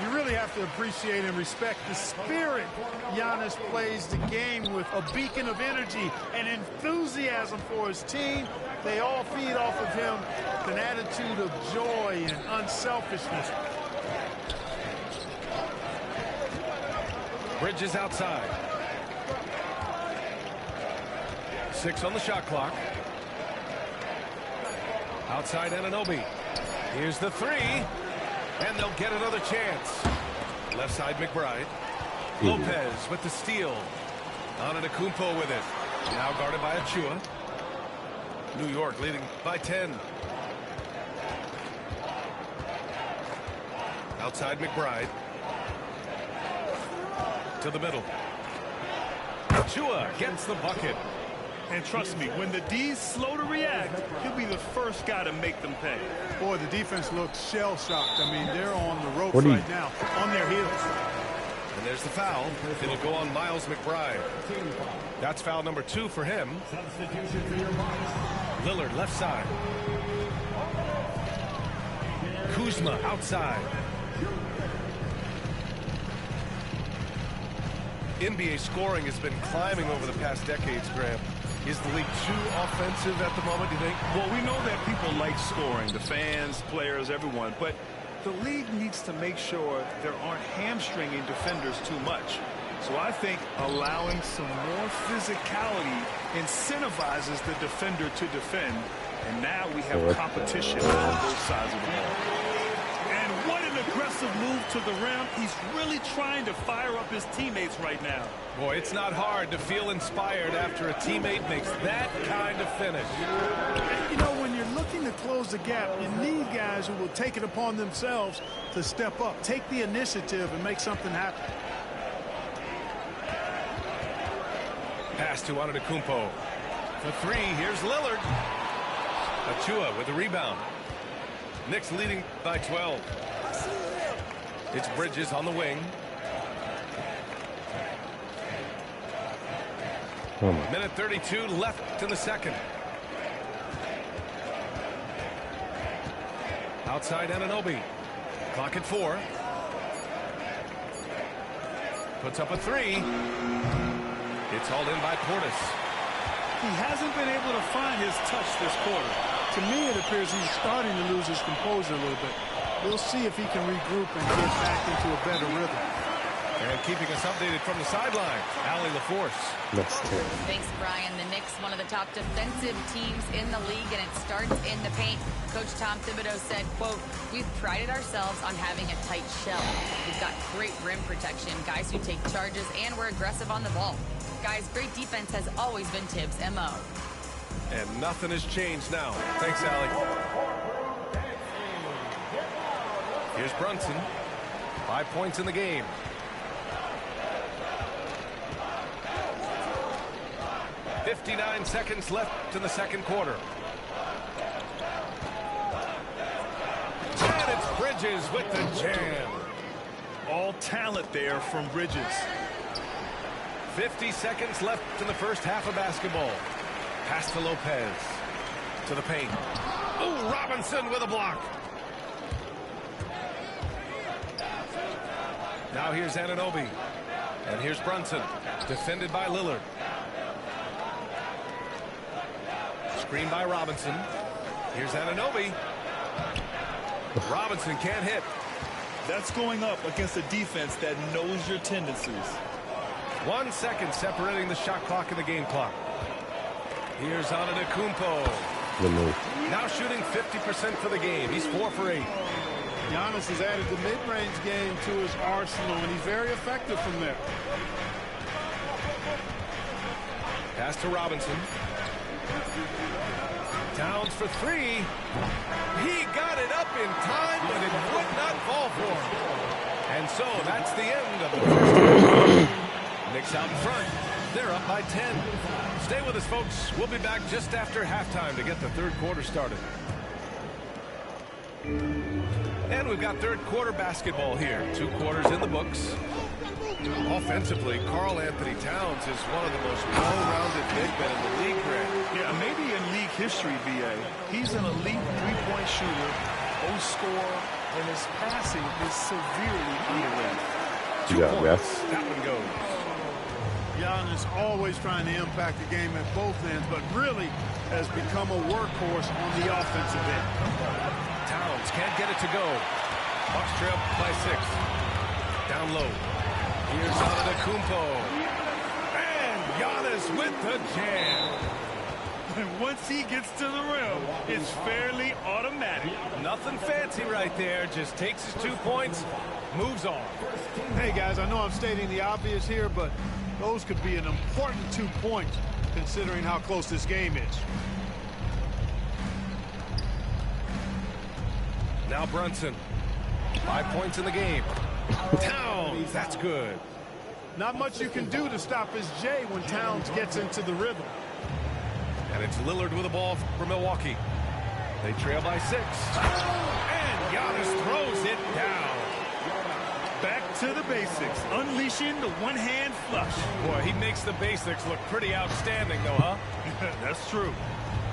You really have to appreciate and respect the spirit Giannis plays the game with. A beacon of energy and enthusiasm for his team. They all feed off of him with an attitude of joy and unselfishness. Bridges outside. 6 on the shot clock. Outside Anunoby. Here's the 3. And they'll get another chance. Left side McBride. Lopez with the steal. Antetokounmpo with it. Now guarded by Achua. New York leading by 10. Outside McBride. To the middle. Achua gets the bucket. And trust me, when the D's slow to react, he'll be the first guy to make them pay. Boy, the defense looks shell-shocked. I mean, they're on the ropes right now, on their heels. And there's the foul. It'll go on Miles McBride. That's foul number 2 for him. Lillard left side. Kuzma outside. NBA scoring has been climbing over the past decades, Graham. Is the league too offensive at the moment, do you think? Well, we know that people like scoring, the fans, players, everyone, but the league needs to make sure there aren't hamstringing defenders too much. So I think allowing some more physicality incentivizes the defender to defend, and now we have competition on both sides of the ball. And what an aggressive move to the rim. He's really trying to fire up his teammates right now. Boy, it's not hard to feel inspired after a teammate makes that kind of finish. You know, when you're looking to close the gap, you need guys who will take it upon themselves to step up, take the initiative, and make something happen. Pass to Antetokounmpo. For three, here's Lillard. Achua with the rebound. Knicks leading by 12. It's Bridges on the wing. Minute 32 left in the second. Outside Anunoby. Clock at 4. Puts up a three. It's hauled in by Portis. He hasn't been able to find his touch this quarter. To me, it appears he's starting to lose his composure a little bit. We'll see if he can regroup and get back into a better rhythm. And keeping us updated from the sideline, Allie LaForce. Thanks, Brian. The Knicks, one of the top defensive teams in the league, and it starts in the paint. Coach Tom Thibodeau said, quote, "We've prided ourselves on having a tight shell. We've got great rim protection, guys who take charges, and we're aggressive on the ball. Guys, great defense has always been Tibbs' MO." And nothing has changed now. Thanks, Allie. Here's Brunson. 5 points in the game. .59 seconds left in the second quarter. And it's Bridges with the jam. All talent there from Bridges. 50 seconds left in the first half of basketball. Pass to Lopez. To the paint. Oh, Robinson with a block. Now here's Anunoby. And here's Brunson. Defended by Lillard. Screen by Robinson. Here's Anunoby. Robinson can't hit. That's going up against a defense that knows your tendencies. 1 second separating the shot clock and the game clock. Here's Antetokounmpo. Now shooting 50% for the game. He's 4 for 8. Giannis has added the mid-range game to his arsenal, and he's very effective from there. Pass to Robinson. Towns for three. He got it up in time, but it would not fall for him. And so that's the end of the first half. Knicks out in front. They're up by 10. Stay with us, folks. We'll be back just after halftime to get the third quarter started. And we've got third quarter basketball here. 2 quarters in the books. Offensively, Karl Anthony Towns is one of the most well-rounded big men in the league, Grant. Yeah, maybe in league history, B.A. He's an elite three-point shooter, scorer, and his passing is severely underrated. 2 points. That one goes. Giannis always trying to impact the game at both ends, but really has become a workhorse on the offensive end. Towns can't get it to go. Bucks trail by 6. Down low. Here's Antetokounmpo. And Giannis with the jam. And once he gets to the rim, it's fairly automatic. Nothing fancy right there. Just takes his 2 points, moves on. Hey, guys, I know I'm stating the obvious here, but those could be an important 2 points considering how close this game is. Now Brunson. 5 points in the game. Towns, that's good. Not much you can do to stop his J when Towns gets into the rhythm. And it's Lillard with the ball for Milwaukee. They trail by 6. And Giannis throws it down. Back to the basics, unleashing the one-hand flush. Boy, he makes the basics look pretty outstanding, though, huh? That's true.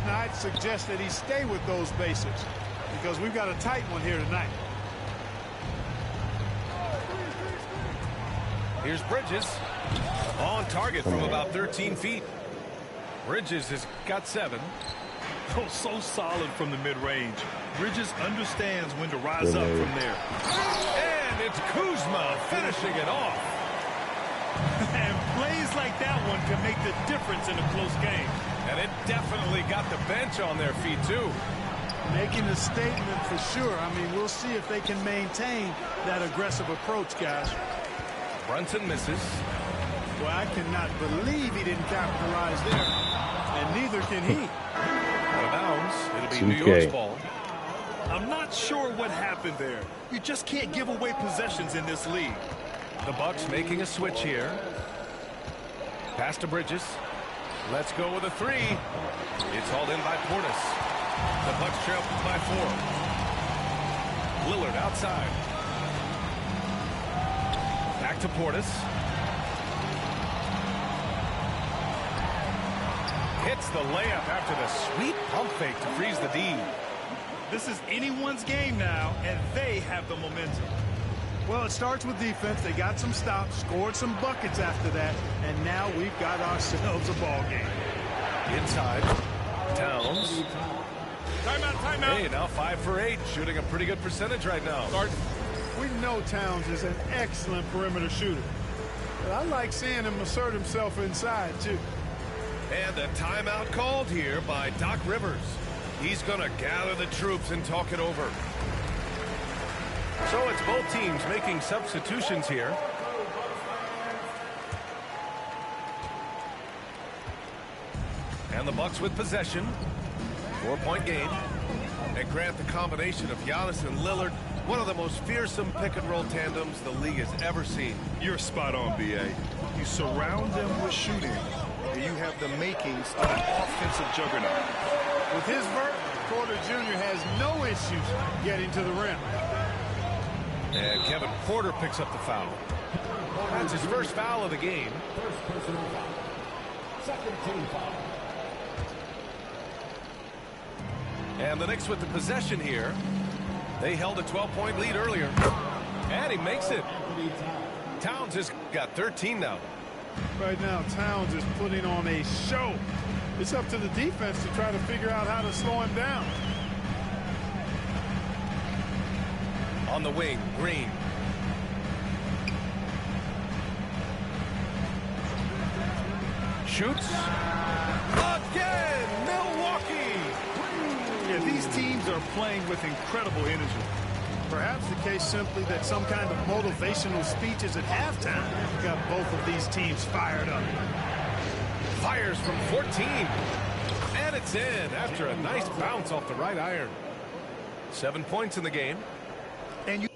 Now, I'd suggest that he stay with those basics because we've got a tight one here tonight. Here's Bridges. On target from about 13 feet. Bridges has got 7. Oh, so solid from the mid-range. Bridges understands when to rise up from there. And it's Kuzma finishing it off. And plays like that one can make the difference in a close game. And it definitely got the bench on their feet, too. Making a statement for sure. I mean, we'll see if they can maintain that aggressive approach, guys. Brunson misses. Well, I cannot believe he didn't capitalize there. And neither can he. Out of bounds. It'll be 2K. New York's ball. I'm not sure what happened there. You just can't give away possessions in this league. The Bucks making a switch here. Pass to Bridges. Let's go with a 3. It's hauled in by Portis. The Bucks trail by 4. Lillard outside. Back to Portis. Hits the layup after the sweet pump fake to freeze the D. This is anyone's game now, and they have the momentum. Well, it starts with defense. They got some stops, scored some buckets after that, and now we've got ourselves a ball game. Inside. Towns. Timeout, timeout. Hey, now 5 for 8. Shooting a pretty good percentage right now. We know Towns is an excellent perimeter shooter. But I like seeing him assert himself inside, too. And a timeout called here by Doc Rivers. He's going to gather the troops and talk it over. So it's both teams making substitutions here. And the Bucks with possession. 4-point game. And Grant, the combination of Giannis and Lillard, one of the most fearsome pick-and-roll tandems the league has ever seen. You're spot on, B.A. You surround them with shooting, and you have the makings of an offensive juggernaut. With his vert, Porter Jr. has no issues getting to the rim. And Kevin Porter picks up the foul. That's his first foul of the game. First personal foul. Second team foul. And the Knicks with the possession here. They held a 12-point lead earlier. And he makes it. Towns has got 13 now. Right now, Towns is putting on a show. It's up to the defense to try to figure out how to slow him down. On the wing, Green. Shoots. Again, Milwaukee. Yeah, these teams are playing with incredible energy. Perhaps the case simply that some kind of motivational speech is at halftime got both of these teams fired up. Fires from 14. And it's in after a nice bounce off the right iron. 7 points in the game. And you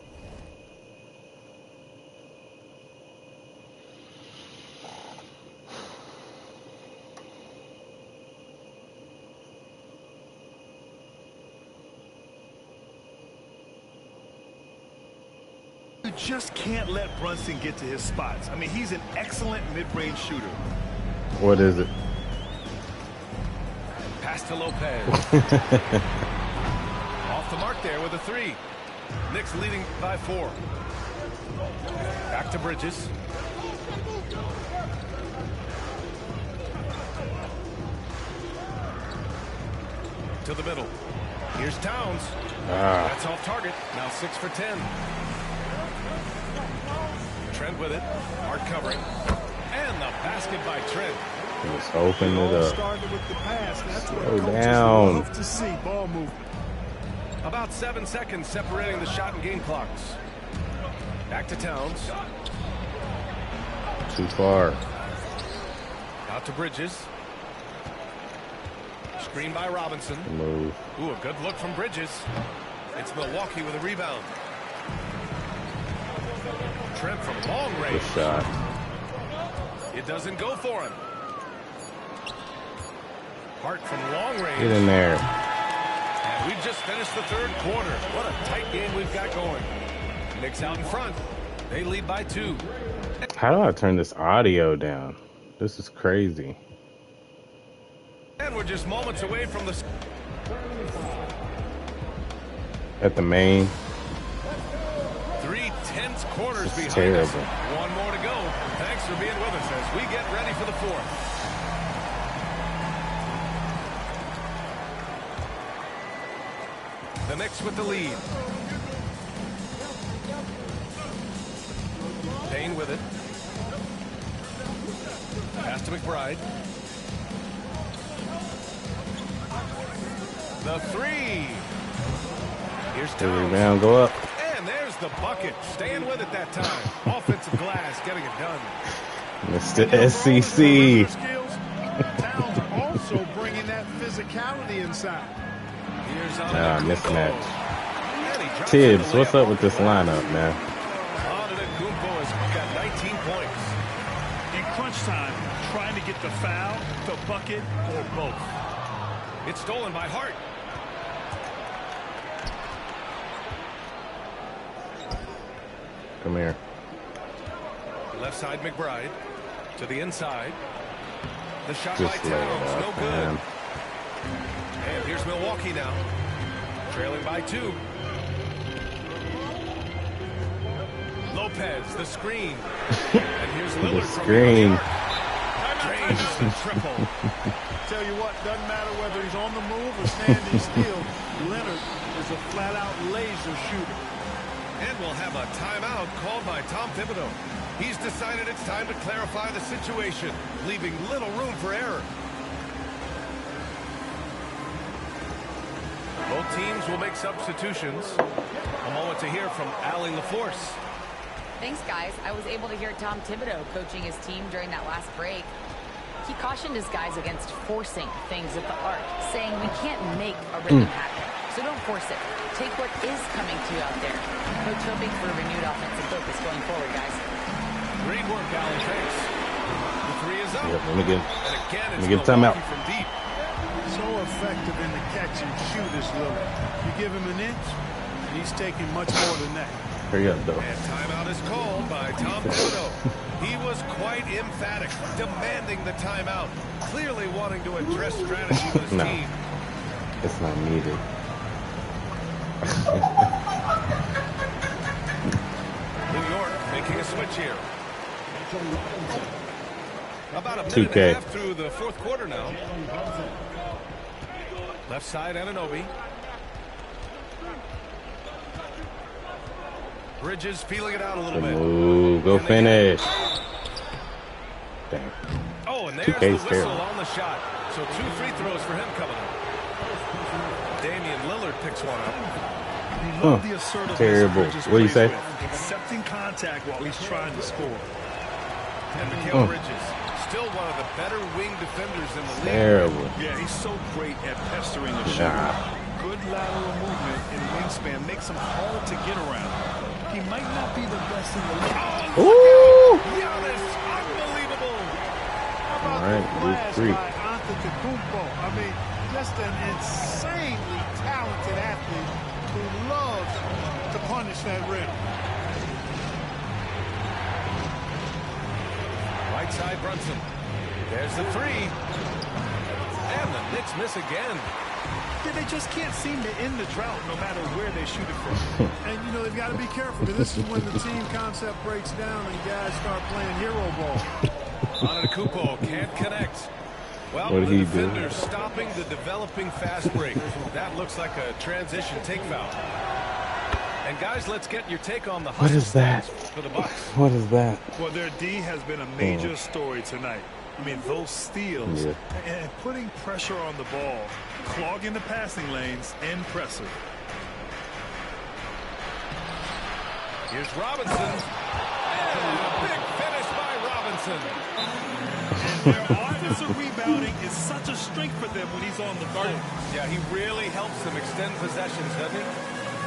just can't let Brunson get to his spots. I mean, he's an excellent mid-range shooter. What is it? Pass to Lopez. Off the mark there with a 3. Knicks leading by 4. Back to Bridges. To the middle. Here's Towns. That's off target. Now 6 for 10. Trent with it. Hard covering. And the basket by Trent. Just open it up. Started with the pass. That's what Slow coaches down. love to see. Ball movement. About 7 seconds separating the shot and game clocks. Back to Towns. Too far. Out to Bridges. Screen by Robinson. Move. Ooh, a good look from Bridges. It's Milwaukee with a rebound. Trent from long range. Good shot. It doesn't go for him. Hart from long range. Get in there. And we've just finished the third quarter. What a tight game we've got going. Knicks out in front. They lead by 2. How do I turn this audio down? This is crazy. And we're just moments away from the... At the main. 3 tense quarters behind terrible. us. One more to go. Thanks for being with us as we get ready for the 4th. Knicks with the lead. Payne with it. Pass to McBride. The three. Here's The Towns. rebound go up. And there's the bucket. Staying with it that time. Offensive glass getting it done. Mr. SEC. Towns also bringing that physicality inside. Here's Mismatch. Tibbs, what's up with this lineup, man? Antetokounmpo has got 19 points. In crunch time, trying to get the foul, the bucket, or both. It's stolen by Hart. Come here. Left side McBride to the inside. The shot Just by lay it Towns, up, no good. man. And here's Milwaukee now, trailing by 2. Lopez, the screen. And here's Lillard The from screen. Drains the triple. Tell you what, doesn't matter whether he's on the move or standing still. Leonard is a flat-out laser shooter. And we'll have a timeout called by Tom Thibodeau. He's decided it's time to clarify the situation, leaving little room for error. Both teams will make substitutions. A moment to hear from Allie LaForce. Thanks, guys. I was able to hear Tom Thibodeau coaching his team during that last break. He cautioned his guys against forcing things at the arc, saying we can't make a rhythm happen, so don't force it. Take what is coming to you out there. Coach hoping for a renewed offensive focus going forward, guys. Great work, Allen. Thanks. The three is up. Yep, let me get And again, timeout. from deep. So effective in the catch and shoot is Lillard. You give him an inch, and he's taking much more than that. Hurry up, though. And timeout is called by Tom Thibodeau. He was quite emphatic, demanding the timeout, clearly wanting to address strategy with his No. team. It's not needed. New York making a switch here. About a minute 2K. and a half through the fourth quarter now. Left side, Anunoby. Bridges feeling it out a little Good bit. move. Go finish. Dang. Oh, and there's the 2K's whistle terrible. on the shot. So 2 free throws for him coming up. Damian Lillard picks one up. He loved the assertiveness Terrible. Bridges What do you plays say? with, accepting contact while he's trying to score. And Mikal Bridges, still one of the better wing defenders in the league. Terrible. Yeah, he's so great at pestering the shooter. Nah. Good lateral movement and wingspan makes him hard to get around. He might not be the best in the league. Ooh. Giannis, unbelievable. How about All right, the move blast three. by Antetokounmpo? I mean, just an insanely talented athlete who loves to punish that rim. Right side, Brunson. There's the three. And the Knicks miss again. Yeah, they just can't seem to end the drought no matter where they shoot it from. And, you know, they've got to be careful because this is when the team concept breaks down and guys start playing hero ball. Antetokounmpo can't connect. Well, What did the he do? defender stopping the developing fast break. That looks like a transition take foul. And guys, let's get your take on the What is that? for the Bucks. What is that? Well, their D has been a major story tonight. I mean, those steals Yeah. and putting pressure on the ball, clogging the passing lanes, impressive. Here's Robinson. And a big finish by Robinson. Their offensive rebounding is such a strength for them when he's on the floor. Yeah, he really helps them extend possessions, doesn't he?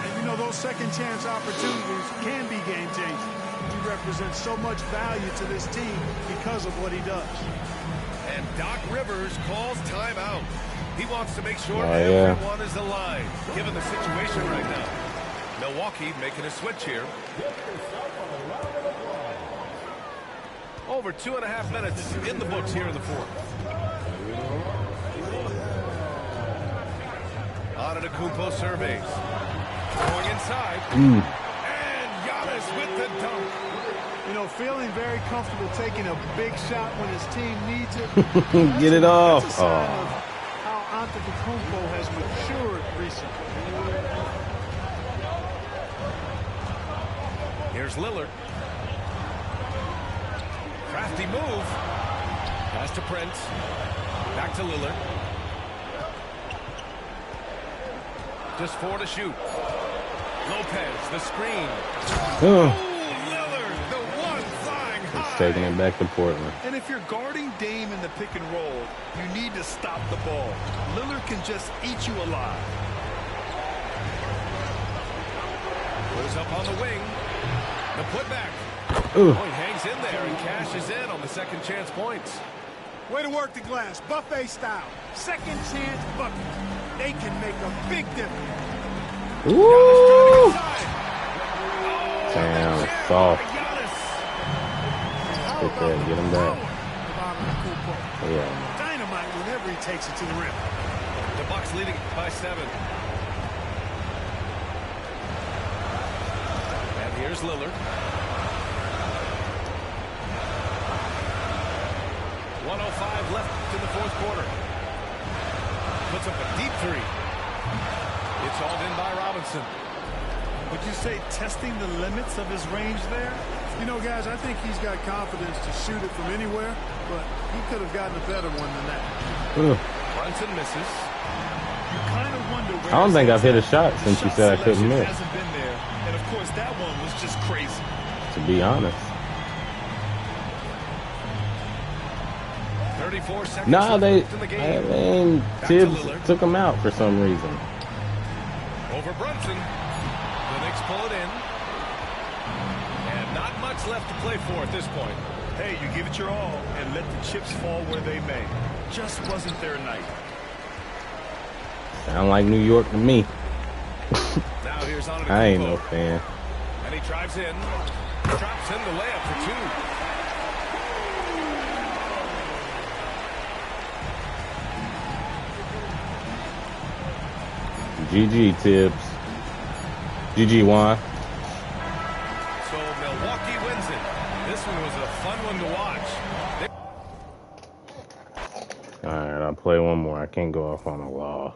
And, you know, those second chance opportunities can be game-changing. He represents so much value to this team because of what he does. And Doc Rivers calls timeout. He wants to make sure Oh, yeah. everyone is aligned, given the situation right now. Milwaukee making a switch here. Over 2.5 minutes in the books here in the fourth. Antetokounmpo surveys. Going inside. And Giannis with the dunk. You know, feeling very comfortable taking a big shot when his team needs it. Get it off. That's a sign Oh. of how Antetokounmpo has matured recently. Here's Lillard. Crafty move. Pass to Prince. Back to Lillard. Just 4 to shoot. Lopez, the screen. Oh. Lillard, the one flying high. He's taking it back to Portland. And if you're guarding Dame in the pick and roll, you need to stop the ball. Lillard can just eat you alive. Goes up on the wing. The putback. Ooh. Oh, he hangs in there and cashes in on the second chance points. Way to work the glass, buffet style. Second chance bucket. They can make a big difference. Ooh. Damn, soft. Get that, get him back. Yeah. Dynamite whenever he takes it to the rim. The Bucks leading by 7. And here's Lillard. 1:05 left in the fourth quarter. Puts up a deep 3. It's hauled in by Robinson. Would you say testing the limits of his range there? You know, guys, I think he's got confidence to shoot it from anywhere, but he could have gotten a better one than that. Brunson misses. You kind of wonder where I don't think I've hit a shot since you said I couldn't miss. Hasn't been there, and of course that one was just crazy. To be honest. 34 seconds Nah, left in the game. I mean, Tibbs took him out for some reason. Over Brunson. The Knicks pull it in. And not much left to play for at this point. Hey, you give it your all and let the chips fall where they may. Just wasn't their night. Sound like New York to me. Now here's on I ain't no fan. And he drives in. Drops in the layup for 2. GG, Tibbs. GG, Juan. So Milwaukee wins it. This one was a fun one to watch. All right, I'll play one more. I can't go off on a loss.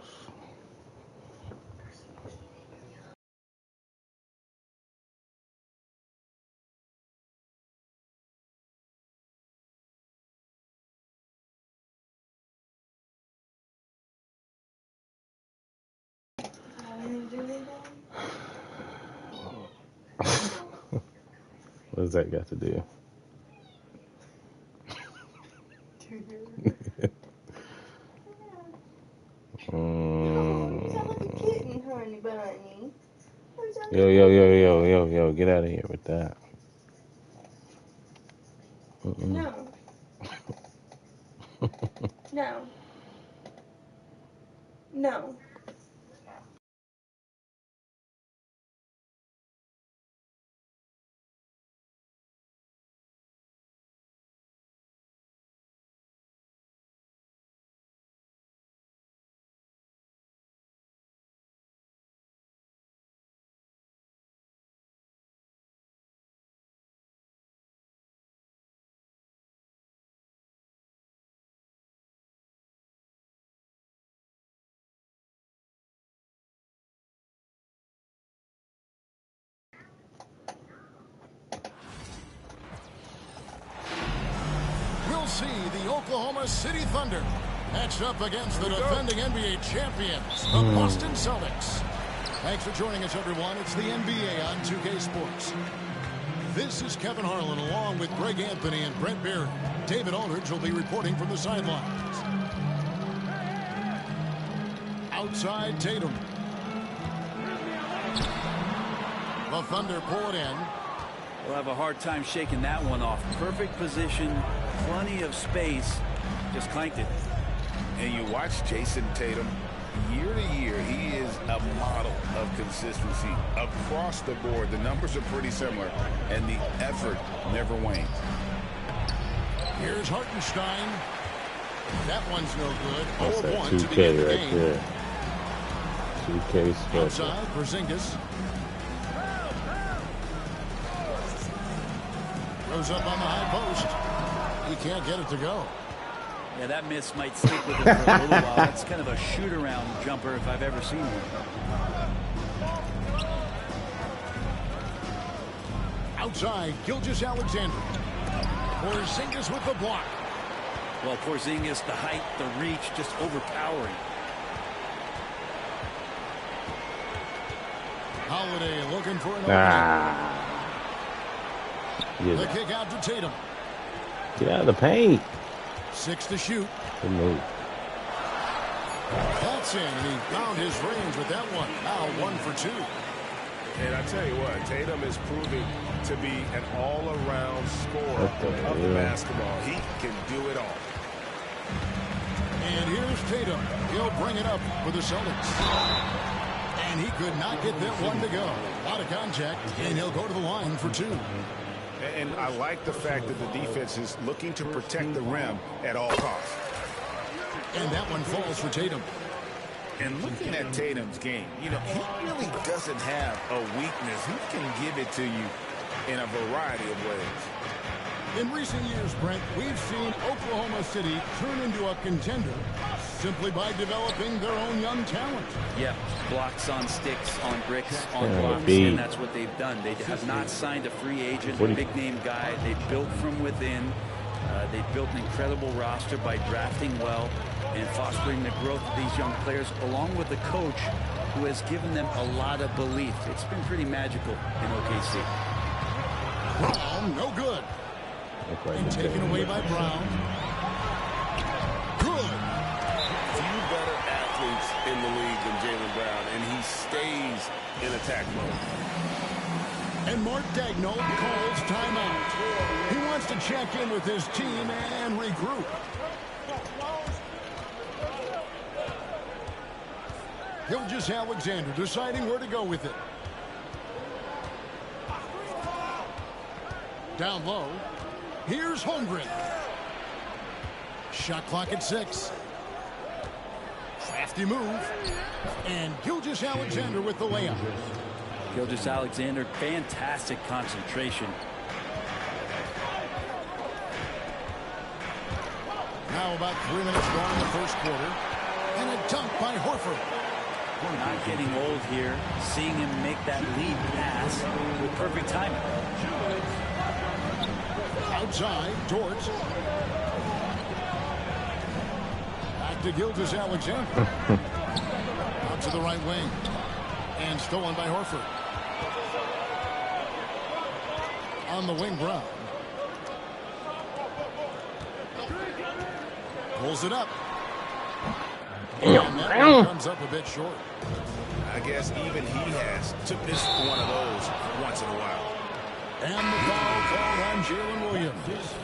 What does that got to do? Yo, get out of here with that. No. No. No. See the Oklahoma City Thunder matched up against the defending NBA champions, the Boston Celtics. Thanks for joining us, everyone. It's the NBA on 2K Sports. This is Kevin Harlan along with Greg Anthony and Brent Barry. David Aldridge will be reporting from the sidelines. Outside Tatum. The Thunder pull it in. We'll have a hard time shaking that one off. Perfect position, plenty of space. Just clanked it. And you watch Jason Tatum. Year to year, he is a model of consistency. Across the board, the numbers are pretty similar, and the effort never wanes. Here's Hartenstein. That one's no good. That's that 0-1 to 2K begin the right game. there. 2K special. Outside, Porzingis. Goes up on the high post. He can't get it to go. Yeah, that miss might stick with him for a little while. That's kind of a shoot-around jumper if I've ever seen one. Outside, Gilgeous-Alexander. Porzingis with the block. Well, Porzingis, the height, the reach, just overpowering. Holiday looking for an opening. The kick out to Tatum. Get out of the paint. 6 to shoot. Good move. That's in, and he found his range with that one. Now 1 for 2. And I tell you what, Tatum is proving to be an all-around scorer of the basketball. He can do it all. And here's Tatum. He'll bring it up for the Celtics. And he could not get that one to go. A lot of contact, and he'll go to the line for 2. And I like the fact that the defense is looking to protect the rim at all costs. And that one falls for Tatum. And looking at Tatum's game, you know, he really doesn't have a weakness. He can give it to you in a variety of ways. In recent years, Brent, we've seen Oklahoma City turn into a contender simply by developing their own young talent. Yeah, blocks on sticks, on bricks, on blocks, and that's what they've done. They have not signed a free agent, a big-name guy. They built from within. They built an incredible roster by drafting well and fostering the growth of these young players, along with the coach who has given them a lot of belief. It's been pretty magical in OKC. Brown, no good. And taken away by Brown. Good. Few better athletes in the league than Jaylen Brown, and he stays in attack mode. And Mark Daigneault calls timeout. He wants to check in with his team and regroup. Gilgeous-Alexander deciding where to go with it. Down low. Here's Holmgren. Shot clock at 6. Crafty move. And Gilgeous-Alexander with the layup. Gilgeous-Alexander, fantastic concentration. Now about 3 minutes gone in the first quarter. And a dunk by Horford. We're not getting old here. Seeing him make that lead pass with perfect timing. Outside, Dort. Back to Gilgeous-Alexander. Out to the right wing. And stolen by Horford. On the wing, Brown. Pulls it up. And that one comes up a bit short. I guess even he has to miss one of those once in a while. And the foul called on Jalen Williams.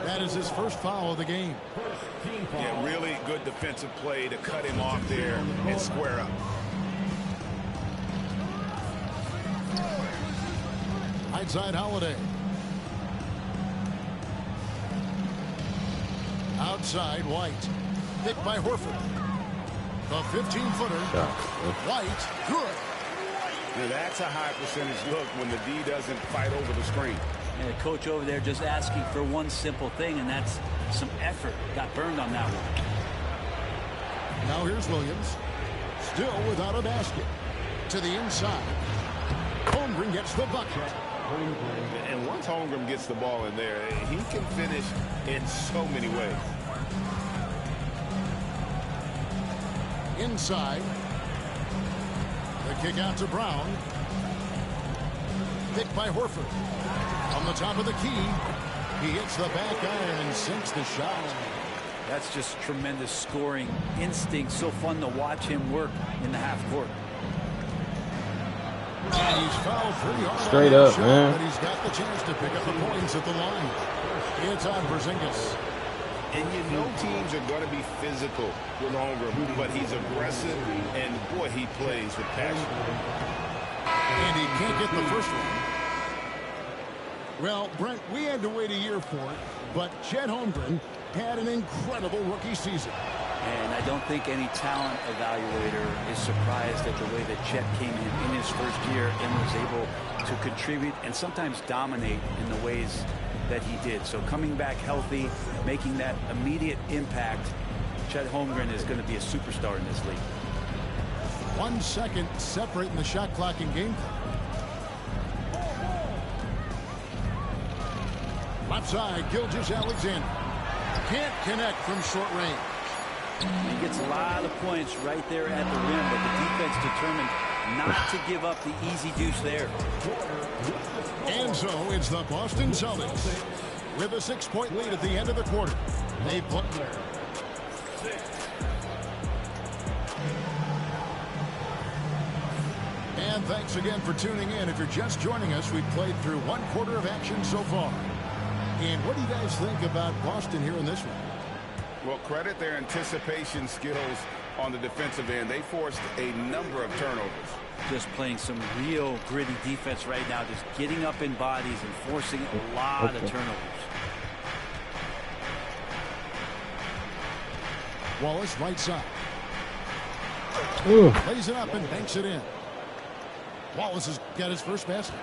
That is his first foul of the game. Yeah, really good defensive play to cut him off there and square up. Outside Holiday. Outside White. Picked by Horford. The 15-footer. White, good. Now that's a high percentage look when the D doesn't fight over the screen. And the coach over there just asking for one simple thing, and that's some effort. Got burned on that one. Now here's Williams. Still without a basket. To the inside. Holmgren gets the bucket. And once Holmgren gets the ball in there, he can finish in so many ways. Inside. The kick out to Brown. Picked by Horford. On the top of the key. He hits the back iron and sinks the shot. That's just tremendous scoring instinct. So fun to watch him work in the half court. And he's fouled pretty hard. Straight up, shot, man. But he's got the chance to pick up the points at the line. It's on Porzingis. And you know teams are going to be physical with Holmgren, but he's aggressive, and boy, he plays with passion. And he can't get the first one. Well, Brent, we had to wait a year for it, but Chet Holmgren had an incredible rookie season. And I don't think any talent evaluator is surprised at the way that Chet came in his first year and was able to contribute and sometimes dominate in the ways that he did. So coming back healthy, making that immediate impact, Chet Holmgren is going to be a superstar in this league. 1 second separating the shot clock and game clock. Left side, Gilgeous-Alexander. Can't connect from short range. He gets a lot of points right there at the rim, but the defense determined not to give up the easy deuce there. And so it's the Boston Celtics with a 6-point lead at the end of the quarter. They put And thanks again for tuning in. If you're just joining us, we've played through 1 quarter of action so far. And what do you guys think about Boston here in this one? Well, credit their anticipation skills on the defensive end. They forced a number of turnovers. Just playing some real gritty defense right now, just getting up in bodies and forcing a lot of turnovers. Wallace, right side. Plays it up and banks it in. Wallace has got his first basket.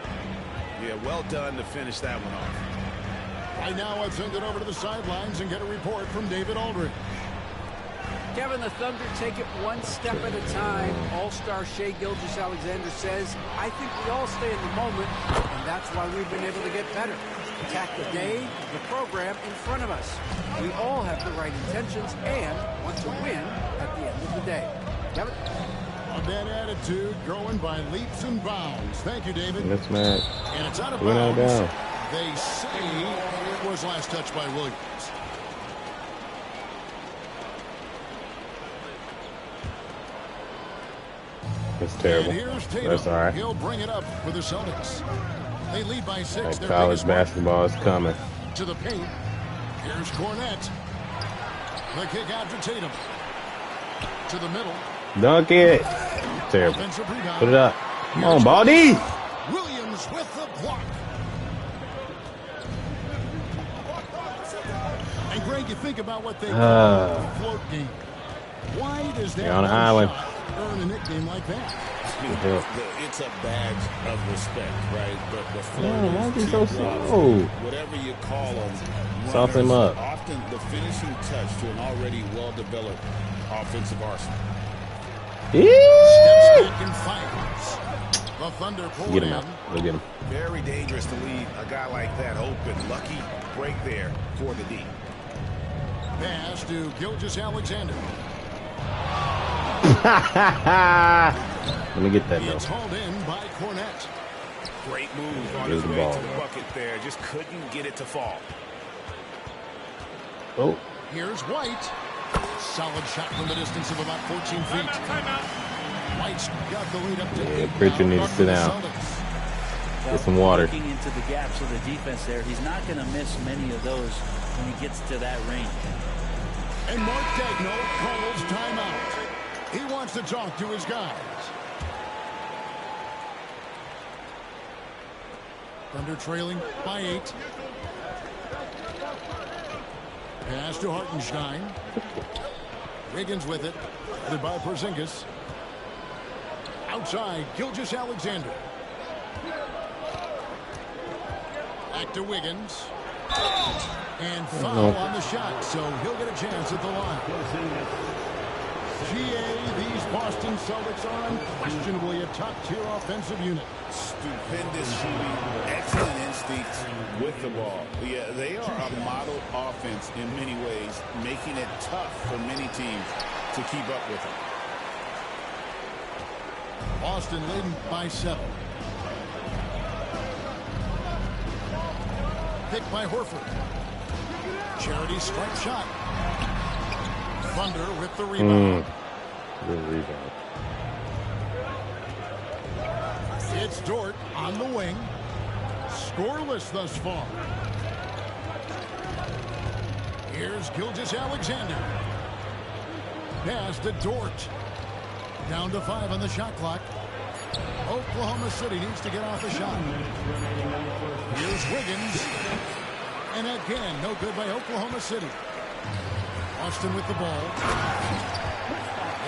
Yeah, well done to finish that one off. Right now, I've sent it over to the sidelines and get a report from David Aldridge. Kevin, the Thunder take it one step at a time. All-star Shai Gilgeous-Alexander says, I think we all stay in the moment, and that's why we've been able to get better. Attack the day, the program in front of us. We all have the right intentions and want to win at the end of the day. Kevin? That attitude growing by leaps and bounds. Thank you, David. That's mad. And it's out of bounds. They say it was last touched by Williams. It's terrible. That's all right. He'll bring it up for the Celtics. They lead by 6. That college basketball is coming. To the paint. Here's Cornette. The kick out to Tatum. To the middle. Dunk it. Terrible. Put it up. Come on, Baldy. Williams with the block. And Greg, you think about what they call the float game. Why does that on an island earn a nickname like that? It's a badge of respect, right? But the float why is he so slow? Whatever you call them, soften him up. Often the finishing touch to an already well-developed offensive arsenal. Steps back and fires. The Thunder pull Get him out. Go get him. Very dangerous to leave a guy like that open. Lucky break there for the D. Pass to Gilgeous-Alexander. Let me get that, though. It's hauled in by Cornette. Great move on his way to the bucket there. Just couldn't get it to fall. Oh. Here's White. Solid shot from the distance of about 14 feet. White's got the lead up to 8. Pritchard needs to sit down. Get some water. Looking into the gaps of the defense there, he's not going to miss many of those when he gets to that range. And Mark Daigneault calls timeout. He wants to talk to his guys. Thunder trailing by 8. Pass to Hartenstein. Wiggins with it. Headed by Porzingis. Outside, Gilgeous-Alexander. Back to Wiggins. And foul on the shot, so he'll get a chance at the line. These Boston Celtics are unquestionably a top-tier offensive unit. Stupendous shooting, excellent instincts with the ball. Yeah, they are a model offense in many ways, making it tough for many teams to keep up with them. Boston leading by 7. Picked by Horford. Charity strike shot. Thunder with the rebound. Good rebound. It's Dort on the wing. Scoreless thus far. Here's Gilgeous-Alexander. Pass to Dort. Down to 5 on the shot clock. Oklahoma City needs to get off a shot. Here's Wiggins. And again, no good by Oklahoma City. Boston with the ball.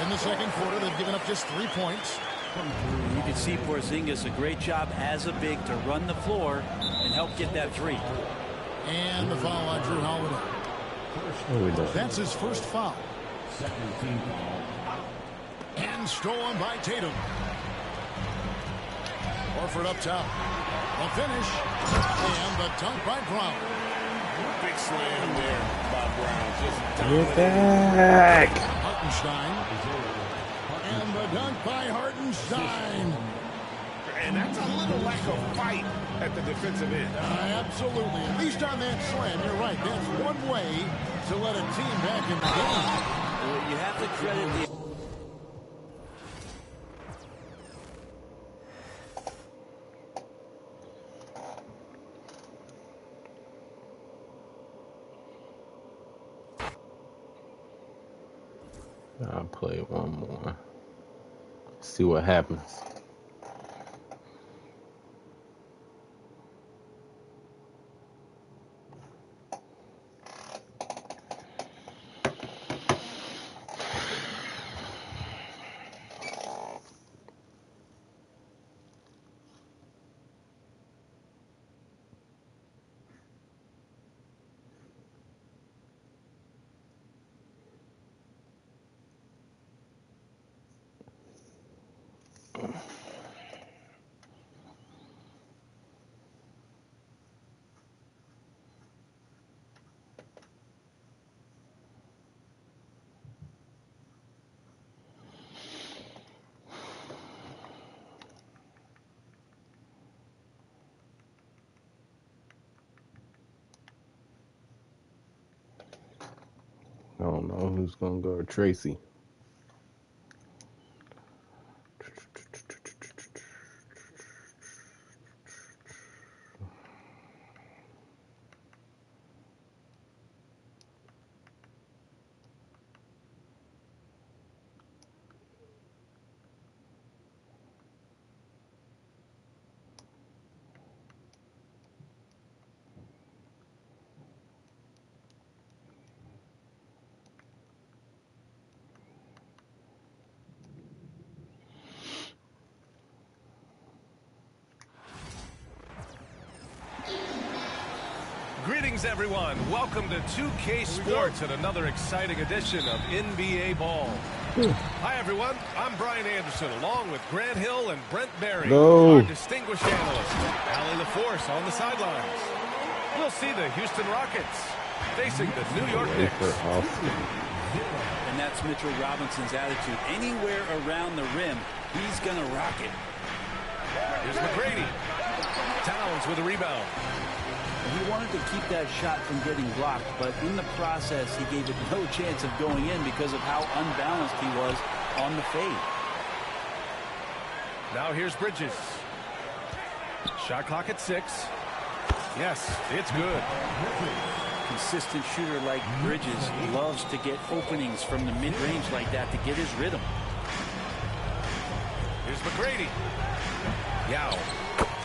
In the second quarter, they've given up just 3 points. You can see Porzingis a great job as a big to run the floor and help get that 3. And the foul on Drew Holiday. That's his first foul. Second team foul. And stolen by Tatum. Horford up top. The finish. And the dunk by Brown. Perfect slam there by Brown. Just get back. Hartenstein. And the dunk by Hartenstein. And that's a little lack of fight at the defensive end. Absolutely. At least on that slam, you're right. That's one way to let a team back in the game. Well, you have to credit the... I'll play one more. See what happens. I don't know who's gonna guard Tracy. Greetings, everyone. Welcome to 2K Sports and another exciting edition of NBA Ball. Hi, everyone. I'm Brian Anderson, along with Grant Hill and Brent Berry, our distinguished analyst, Allie LaForce on the sidelines. We'll see the Houston Rockets facing the New York Knicks. And that's Mitchell Robinson's attitude. Anywhere around the rim, he's going to rock it. Here's McGrady. Towns with a rebound. He wanted to keep that shot from getting blocked, but in the process, he gave it no chance of going in because of how unbalanced he was on the fade. Now here's Bridges. Shot clock at 6. Yes, it's good. Consistent shooter like Bridges loves to get openings from the mid-range like that to get his rhythm. Here's McGrady. Yao.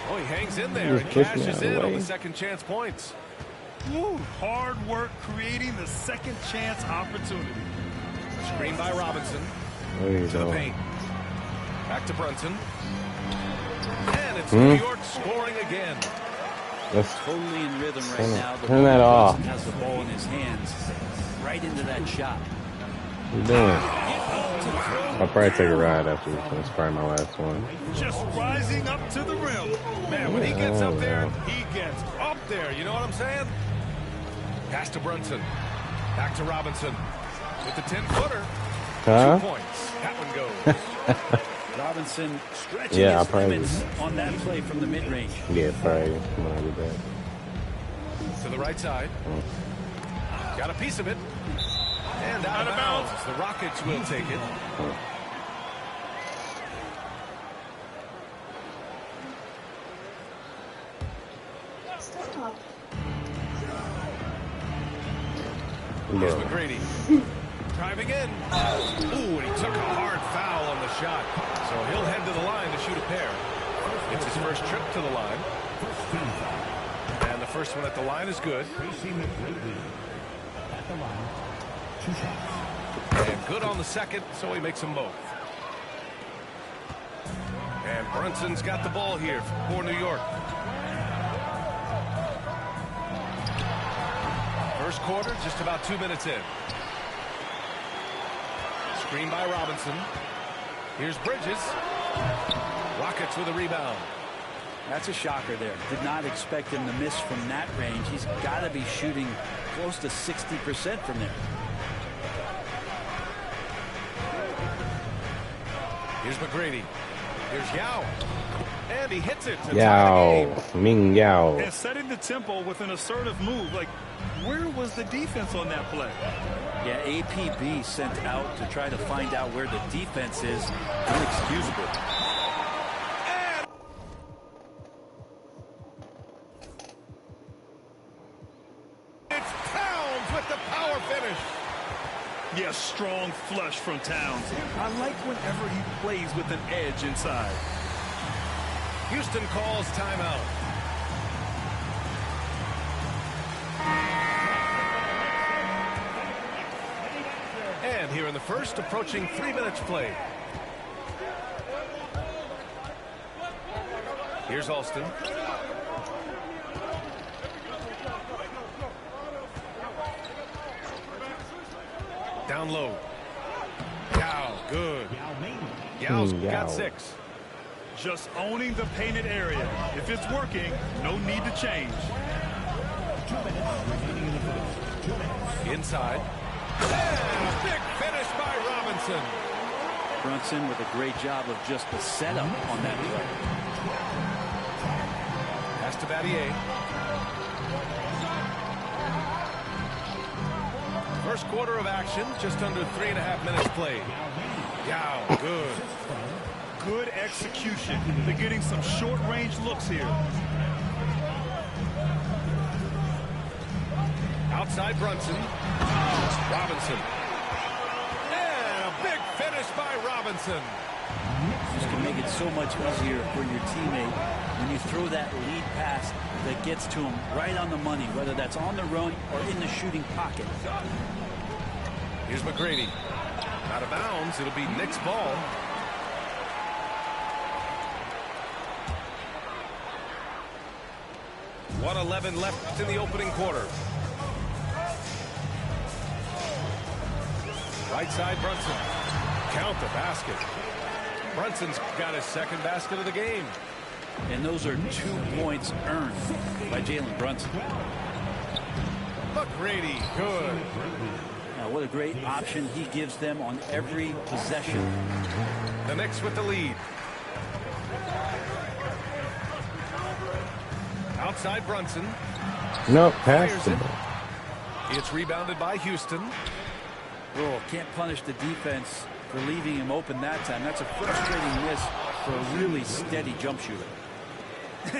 Oh, he hangs in there and cashes in on the second chance points. Woo, hard work creating the second chance opportunity. Screen by Robinson. To the paint. Back to Brunson. And it's New York scoring again. That's totally in rhythm right now. Turn that off. Brunson has the ball in his hands. Right into that shot. What are you doing? I'll probably take a ride after this one. It's probably my last one. Just rising up to the rim. Man, when he gets up there, he gets up there. You know what I'm saying? Pass to Brunson. Back to Robinson. With the 10-footer. 2 points. That one goes. Robinson stretching his limits on that play from the mid-range. Yeah, probably when I do that. To the right side. Got a piece of it. And out of bounds. The Rockets will take it. Stop. Here's McGrady. Driving in. Ooh, and he took a hard foul on the shot. So he'll head to the line to shoot a pair. It's his first trip to the line. And the first one at the line is good. And good on the second, so he makes them both. And Brunson's got the ball here for New York. First quarter, just about 2 minutes in. Screen by Robinson. Here's Bridges. Rockets with a rebound. That's a shocker there. Did not expect him to miss from that range. He's got to be shooting close to 60% from there. Here's McGrady. Here's Yao. And he hits it to Yao. Ming Yao. And setting the tempo with an assertive move. Like, where was the defense on that play? Yeah, APB sent out to try to find out where the defense is. Inexcusable. And it's Towns with the power finish. Yeah, strong flush from Towns. I like whenever he plays with an edge inside. Houston calls timeout. And here in the first, approaching 3 minutes played. Here's Alston. Down low. Yao, good. Yao's got 6. Just owning the painted area. If it's working, no need to change. Inside. And a big finish by Robinson. Brunson with a great job of just the setup on that play. Pass to Battier. First quarter of action, just under 3.5 minutes played. Yao, good. Good execution. They're getting some short-range looks here. Outside Brunson. Robinson. And a big finish by Robinson. Just can make it so much easier for your teammate when you throw that lead pass that gets to him right on the money, whether that's on the run or in the shooting pocket. Here's McGrady. Out of bounds. It'll be Knicks ball. .111 left in the opening quarter. Right side, Brunson. Count the basket. Brunson's got his second basket of the game. And those are 2 points earned by Jalen Brunson. McGrady, good. Now, what a great option he gives them on every possession. The Knicks with the lead. Outside Brunson. No, pass it. It's rebounded by Houston. Oh, can't punish the defense for leaving him open that time. That's a frustrating miss for a really steady jump shooter.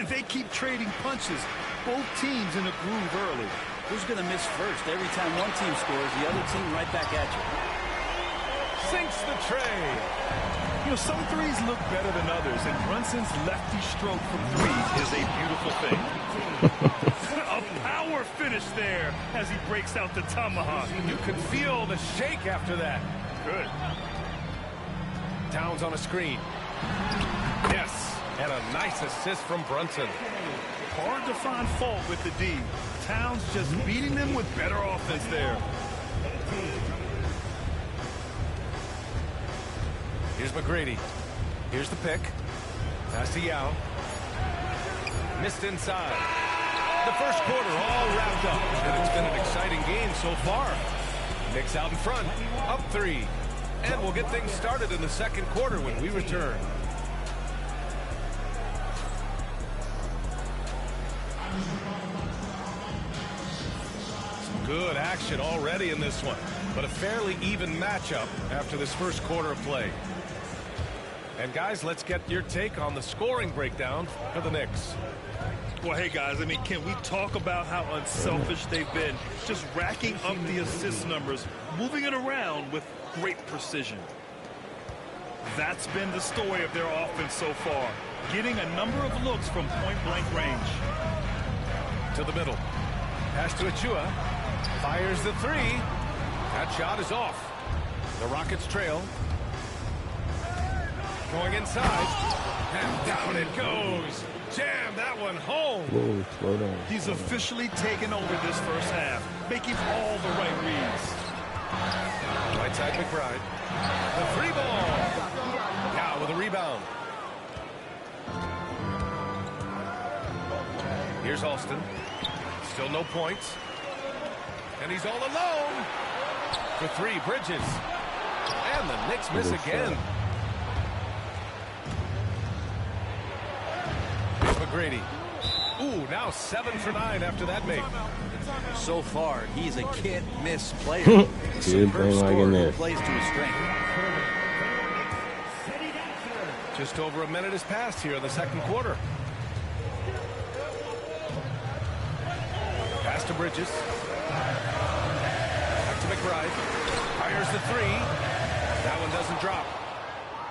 They keep trading punches. Both teams in a groove early. Who's going to miss first? Every time one team scores, the other team right back at you. Sinks the tray. You know, some threes look better than others, and Brunson's lefty stroke from 3 is a beautiful thing. A power finish there as he breaks out the tomahawk. You can feel the shake after that. Good. Towns on a screen. Yes, and a nice assist from Brunson. Hard to find fault with the D. Towns just beating them with better offense there. Here's McGrady. Here's the pick. Pass to Yao. Missed inside. The first quarter all wrapped up, and it's been an exciting game so far. Knicks out in front, up 3. And we'll get things started in the second quarter when we return. Some good action already in this one, but a fairly even matchup after this first quarter of play. And guys, let's get your take on the scoring breakdown for the Knicks. Well, hey, guys, I mean, can we talk about how unselfish they've been? Just racking up the assist numbers, moving it around with great precision. That's been the story of their offense so far, getting a number of looks from point-blank range. To the middle. Pass to Achua. Fires the 3. That shot is off. The Rockets trail. Going inside. And down it goes. Jam that one home. Whoa, slow down. He's officially taken over this first half, making all the right reads. Right side McBride. The 3 ball. Now with a rebound. Here's Alston. Still no points. And he's all alone. For three, Bridges. And the Knicks miss again. Here's McGrady. Ooh, now 7 for 9 after that make. So far, he's a can't-miss player. Superb scorer who plays to his strength. Just over a minute has passed here in the second quarter. Pass to Bridges. Back to McBride. Fires the three. That one doesn't drop.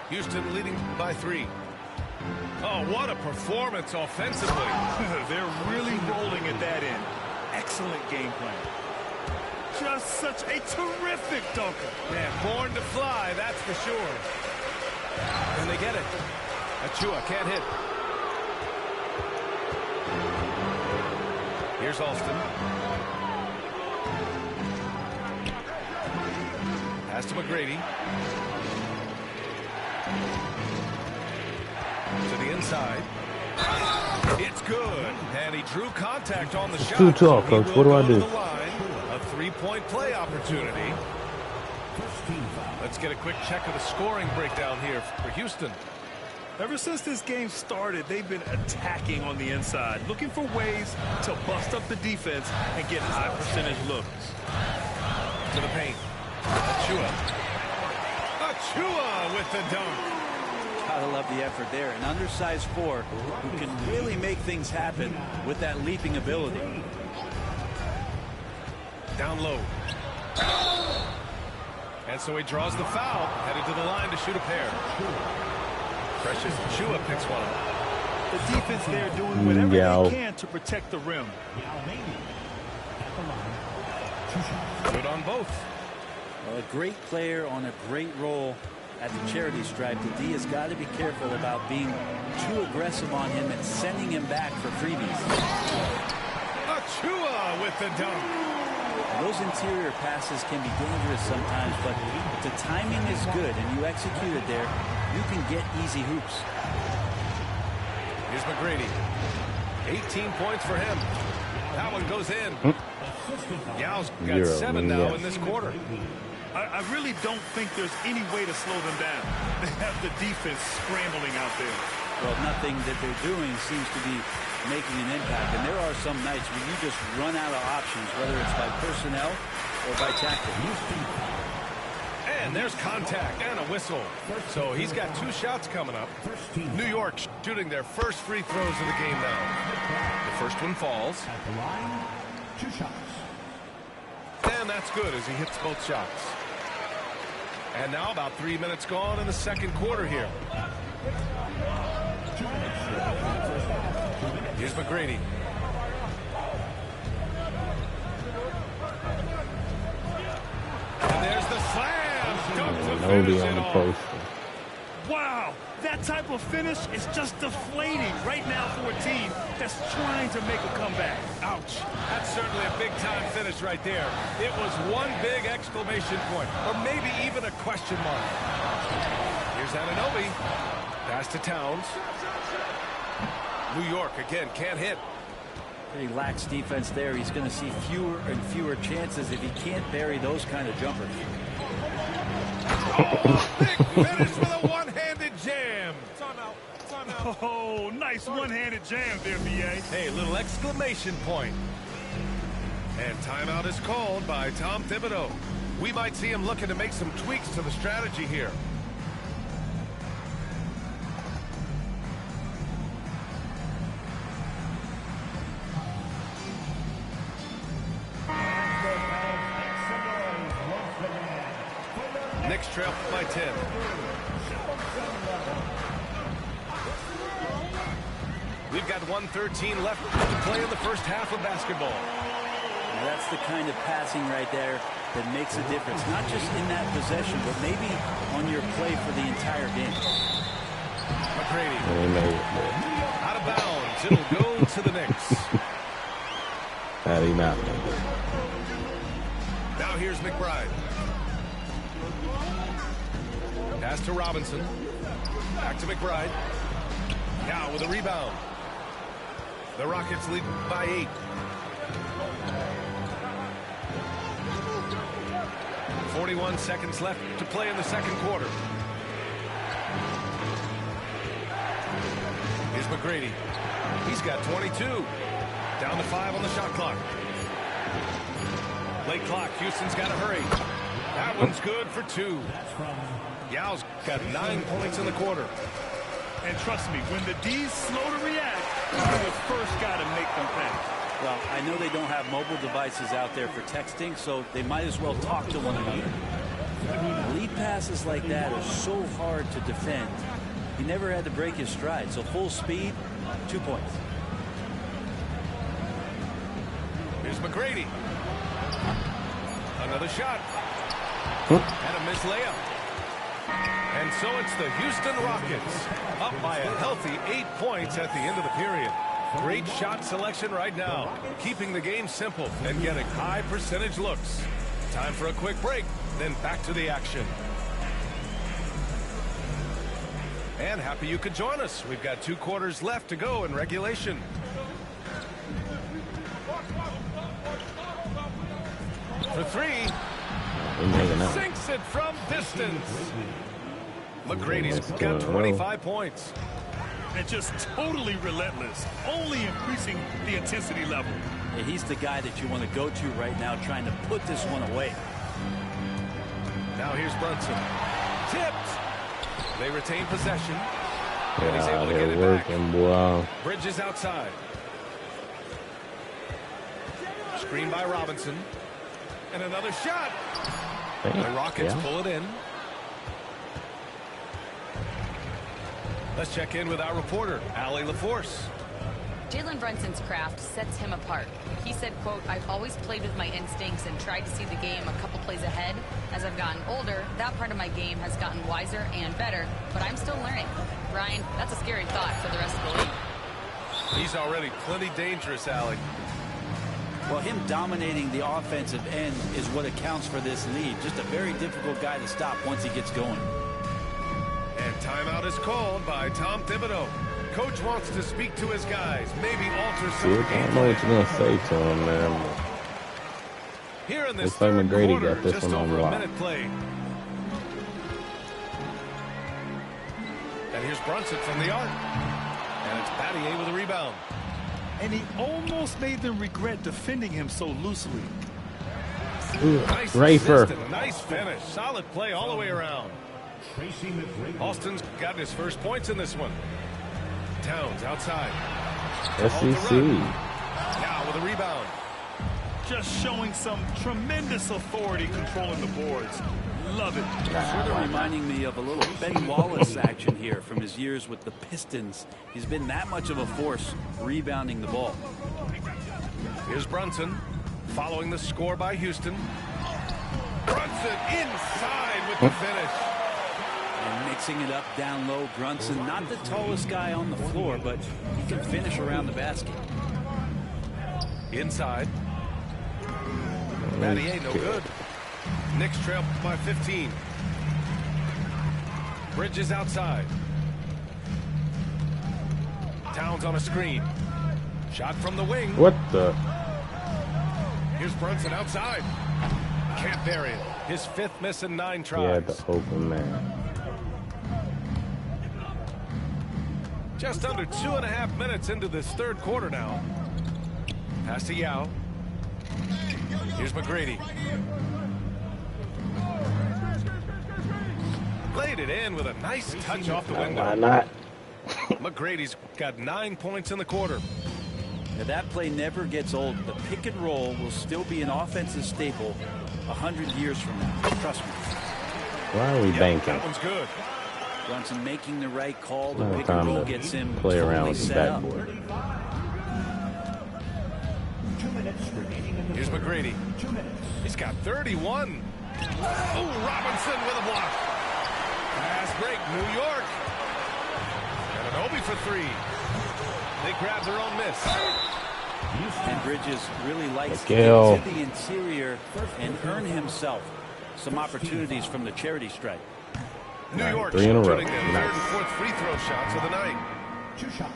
Houston leading by 3. Oh, what a performance offensively. They're really rolling at that end. Excellent game plan. Just such a terrific dunker. Man, born to fly, that's for sure. And they get it. Achua can't hit. Here's Alston. Pass to McGrady. To the inside. It's good. And he drew contact on the shot. Too tall, Coach. What do I do? A 3-point play opportunity. Let's get a quick check of the scoring breakdown here for Houston. Ever since this game started, they've been attacking on the inside, looking for ways to bust up the defense and get high percentage looks. To the paint. Achua. Achua with the dunk. Gotta love the effort there. An undersized 4 who can really make things happen with that leaping ability. Down low. And so he draws the foul, headed to the line to shoot a pair. Precious Achua picks one up. The defense there doing whatever they can to protect the rim. Good on both. Well, a great player on a great role at the charity stripe. The D has got to be careful about being too aggressive on him and sending him back for freebies. Achua with the dunk. Those interior passes can be dangerous sometimes, but if the timing is good and you execute it there, you can get easy hoops. Here's McGrady. 18 points for him. That one goes in. Yao's got 7 now in this quarter. I really don't think there's any way to slow them down. They have the defense scrambling out there. Well, nothing that they're doing seems to be making an impact. And there are some nights where you just run out of options, whether it's by personnel or by tactics. And there's contact and a whistle. So he's got 2 shots coming up. New York shooting their first free throws of the game now. The first one falls. At the line, 2 shots. And that's good as he hits both shots. And now about 3 minutes gone in the second quarter here. Here's McGrady. And there's the slam. Dunk to finish it off. Wow, that type of finish is just deflating right now for a team that's trying to make a comeback. Ouch. That's certainly a big-time finish right there. It was one big exclamation point, or maybe even a question mark. Here's Anunoby. Pass to Towns. New York, again, can't hit. He lacks defense there. He's going to see fewer and fewer chances if he can't bury those kind of jumpers. Oh, big finish with a one-handed jam. Timeout. Timeout. Oh, nice one-handed jam there, B.A. Hey, little exclamation point. And timeout is called by Tom Thibodeau. We might see him looking to make some tweaks to the strategy here. Knicks trail by 10. We've got 1:13 left to play in the first half of basketball. Now that's the kind of passing right there that makes a difference, not just in that possession, but maybe on your play for the entire game. McGrady. Out of bounds. It'll go to the Knicks. Had him out. Now here's McBride. Pass to Robinson. Back to McBride. Now with a rebound. The Rockets lead by 8. .41 seconds left to play in the second quarter. Here's McGrady. He's got 22. Down to 5 on the shot clock. Late clock. Houston's got to hurry. That one's good for 2. Yao's got 9 points in the quarter. And trust me, when the D's slow to react, you're the first guy to make them pay. Well, I know they don't have mobile devices out there for texting, so they might as well talk to one another. Lead passes like that are so hard to defend. He never had to break his stride, so full speed, 2 points. Here's McGrady. Another shot. And a missed layup. And so it's the Houston Rockets up by a healthy 8 points at the end of the period. Great shot selection right now, keeping the game simple and getting high percentage looks. Time for a quick break, then back to the action. And happy you could join us. We've got 2 quarters left to go in regulation. For 3. Sinks it from distance. McGrady's got 25 points. And just totally relentless, only increasing the intensity level. Yeah, he's the guy that you want to go to right now, trying to put this one away. Now here's Brunson. Tipped. They retain possession. And he's able to get it back. Bridges outside. Screen by Robinson. And another shot. The Rockets pull it in. Let's check in with our reporter, Allie LaForce. Jalen Brunson's craft sets him apart. He said, quote, "I've always played with my instincts and tried to see the game a couple plays ahead. As I've gotten older, that part of my game has gotten wiser and better, but I'm still learning." Brian, that's a scary thought for the rest of the league. He's already plenty dangerous, Allie. Well, him dominating the offensive end is what accounts for this lead. Just a very difficult guy to stop once he gets going. And timeout is called by Tom Thibodeau. Coach wants to speak to his guys, maybe alter some game. I don't know what you're going to say to him, man. Here in this looks like third McGrady quarter, got this just one on over a lock. minute played. And here's Brunson from the arc. And it's Battier with a rebound. And he almost made them regret defending him so loosely. Nice assist and a nice finish. Solid play all the way around. Austin's gotten his first points in this one. Towns outside. SEC. Now with a rebound. Just showing some tremendous authority controlling the boards. Love it. Sort of reminding me of a little Ben Wallace action here from his years with the Pistons. He's been that much of a force rebounding the ball. Here's Brunson following the score by Houston. Brunson inside with the finish. And mixing it up down low, Brunson, not the tallest guy on the floor, but he can finish around the basket. Inside. Battier, no good. Knicks trail by 15. Bridges outside. Towns on a screen. Shot from the wing. What the? Here's Brunson outside. Can't bury it. His 5th miss in 9 tries. Yeah, the open man. Just under 2.5 minutes into this third quarter now. Pass to Yao. Here's McGrady. Laid it in with a nice touch off the window. Why not? McGrady's got 9 points in the quarter. Now that play never gets old. The pick and roll will still be an offensive staple 100 years from now. Trust me. Why are we banking? That one's good. Brunson making the right call. The No pick time and roll to gets him play totally around with the set up. backboard. Here's McGrady. He's got 31. Oh, Robinson with a block. Fast break, New York. And an Obi for 3. They grab their own miss. And Bridges really likes to Miguel. get to the interior and earn himself some opportunities from the charity stripe. New York 3 in a row. shooting their 3rd and 4th free throw shots of the night. 2 shots.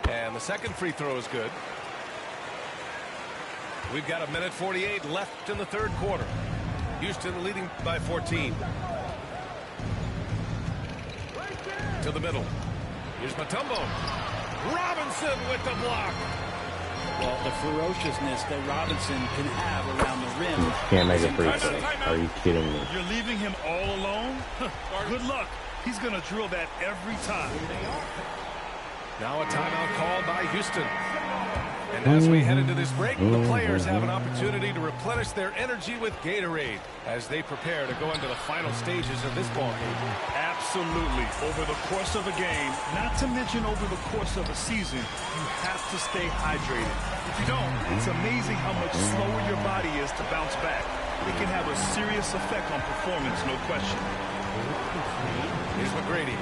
And And the second free throw is good. We've got 1:48 left in the third quarter. Houston leading by 14. To the middle. Here's Mutombo. Robinson with the block. Well, the ferociousness that Robinson can have around the rim. You can't make a free throw. Are you kidding me? You're leaving him all alone? Good luck. He's going to drill that every time. Now a timeout called by Houston. And as we head into this break, the players have an opportunity to replenish their energy with Gatorade as they prepare to go into the final stages of this ball game. Absolutely. Over the course of a game, not to mention over the course of a season, you have to stay hydrated. If you don't, it's amazing how much slower your body is to bounce back. It can have a serious effect on performance, no question. Here's McGrady.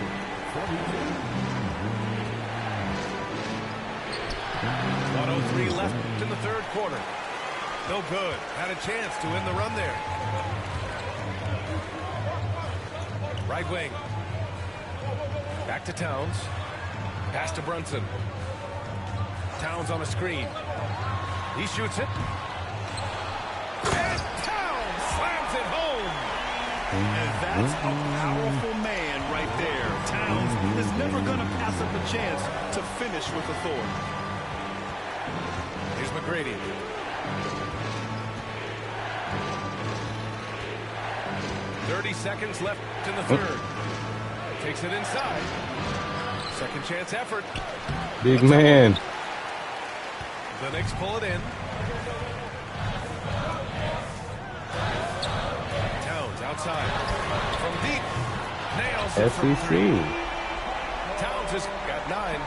1:03 left in the third quarter. No good. Had a chance to win the run there. Right wing. Back to Towns. Pass to Brunson. Towns on a screen. He shoots it. And Towns slams it home. And that's a powerful man right there. Towns is never going to pass up a chance to finish with authority. Here's McGrady. Seconds left in the third. Takes it inside. Second chance effort. Big man. The Knicks pull it in. Towns outside. From deep. Nails it from three. Towns has got 9.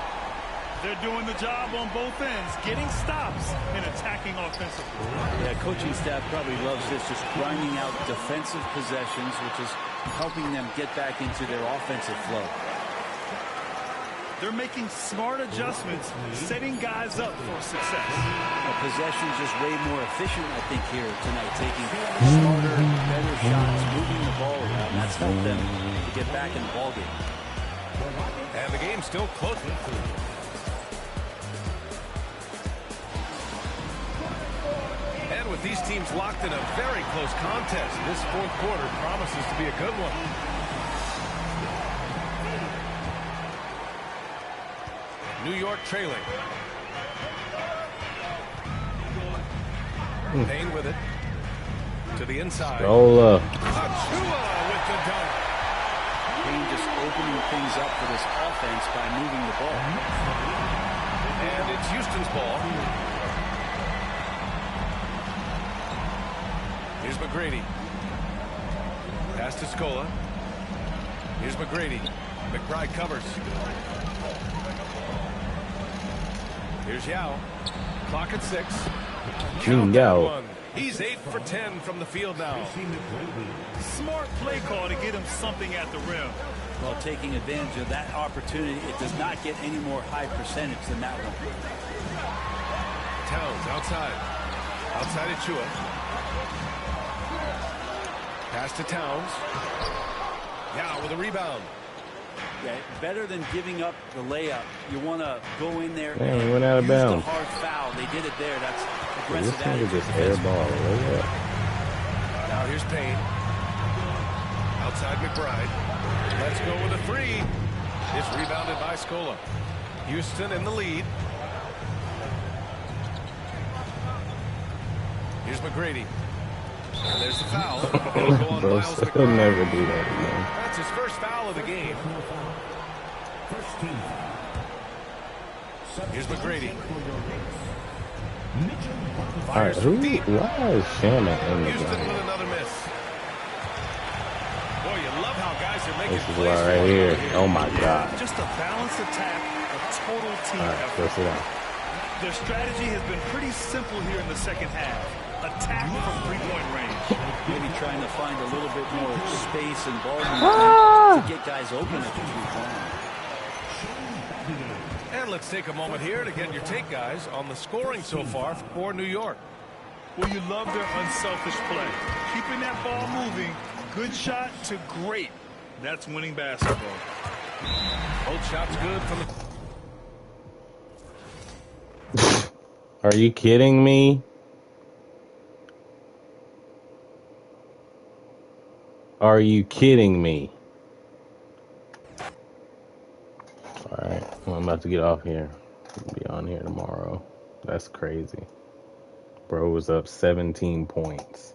They're doing the job on both ends, getting stops and attacking offensively. Yeah, coaching staff probably loves this, just grinding out defensive possessions, which is helping them get back into their offensive flow. They're making smart adjustments, setting guys up for success. The possession's just way more efficient, I think, here tonight, taking smarter, better shots, moving the ball around. That's helped them to get back in the ball game. And the game's still close. With these teams locked in a very close contest, this fourth quarter promises to be a good one. New York trailing. Payne with it. To the inside. Scola. Achiuwa with the dunk. Payne just opening things up for this offense by moving the ball. And it's Houston's ball. Here's McGrady. Pass to Scola. Here's McGrady. McBride covers. Here's Yao. Clock at 6. Yao. He's 8 for 10 from the field now. Smart play call to get him something at the rim. Well, taking advantage of that opportunity, it does not get any more high percentage than that one. Towns outside. Outside Achiuwa. Pass to Towns. Now with a rebound. Yeah, better than giving up the layup. You want to go in there Man, and we went out of use bounds. the hard foul. They did it there. That's This aggressive nigga attitude. just airball. Now here's Payne. Outside McBride. Let's go with a 3. It's rebounded by Scola. Houston in the lead. Here's McGrady. And there's the foul. It'll go on Bro, Miles he'll McBride. never do that again. That's his first foul of the game. Here's McGrady. All right, why is Shannon in the Houston game? with another miss. Boy, you love how guys are making This is plays why right for here. you. Oh my God. Just a balanced attack, a total team All right, effort. let's sit down. Their strategy has been pretty simple here in the second half. Attack from three-point range. Maybe trying to find a little bit more space and ball movement to get guys open at the three-point. And let's take a moment here to get your take, guys, on the scoring so far for New York. Well, you love their unselfish play. Keeping that ball moving, good shot to great. That's winning basketball. Both shots good from the... Are you kidding me? Are you kidding me? Alright, well, I'm about to get off here. I'll be on here tomorrow. That's crazy. Bro was up 17 points.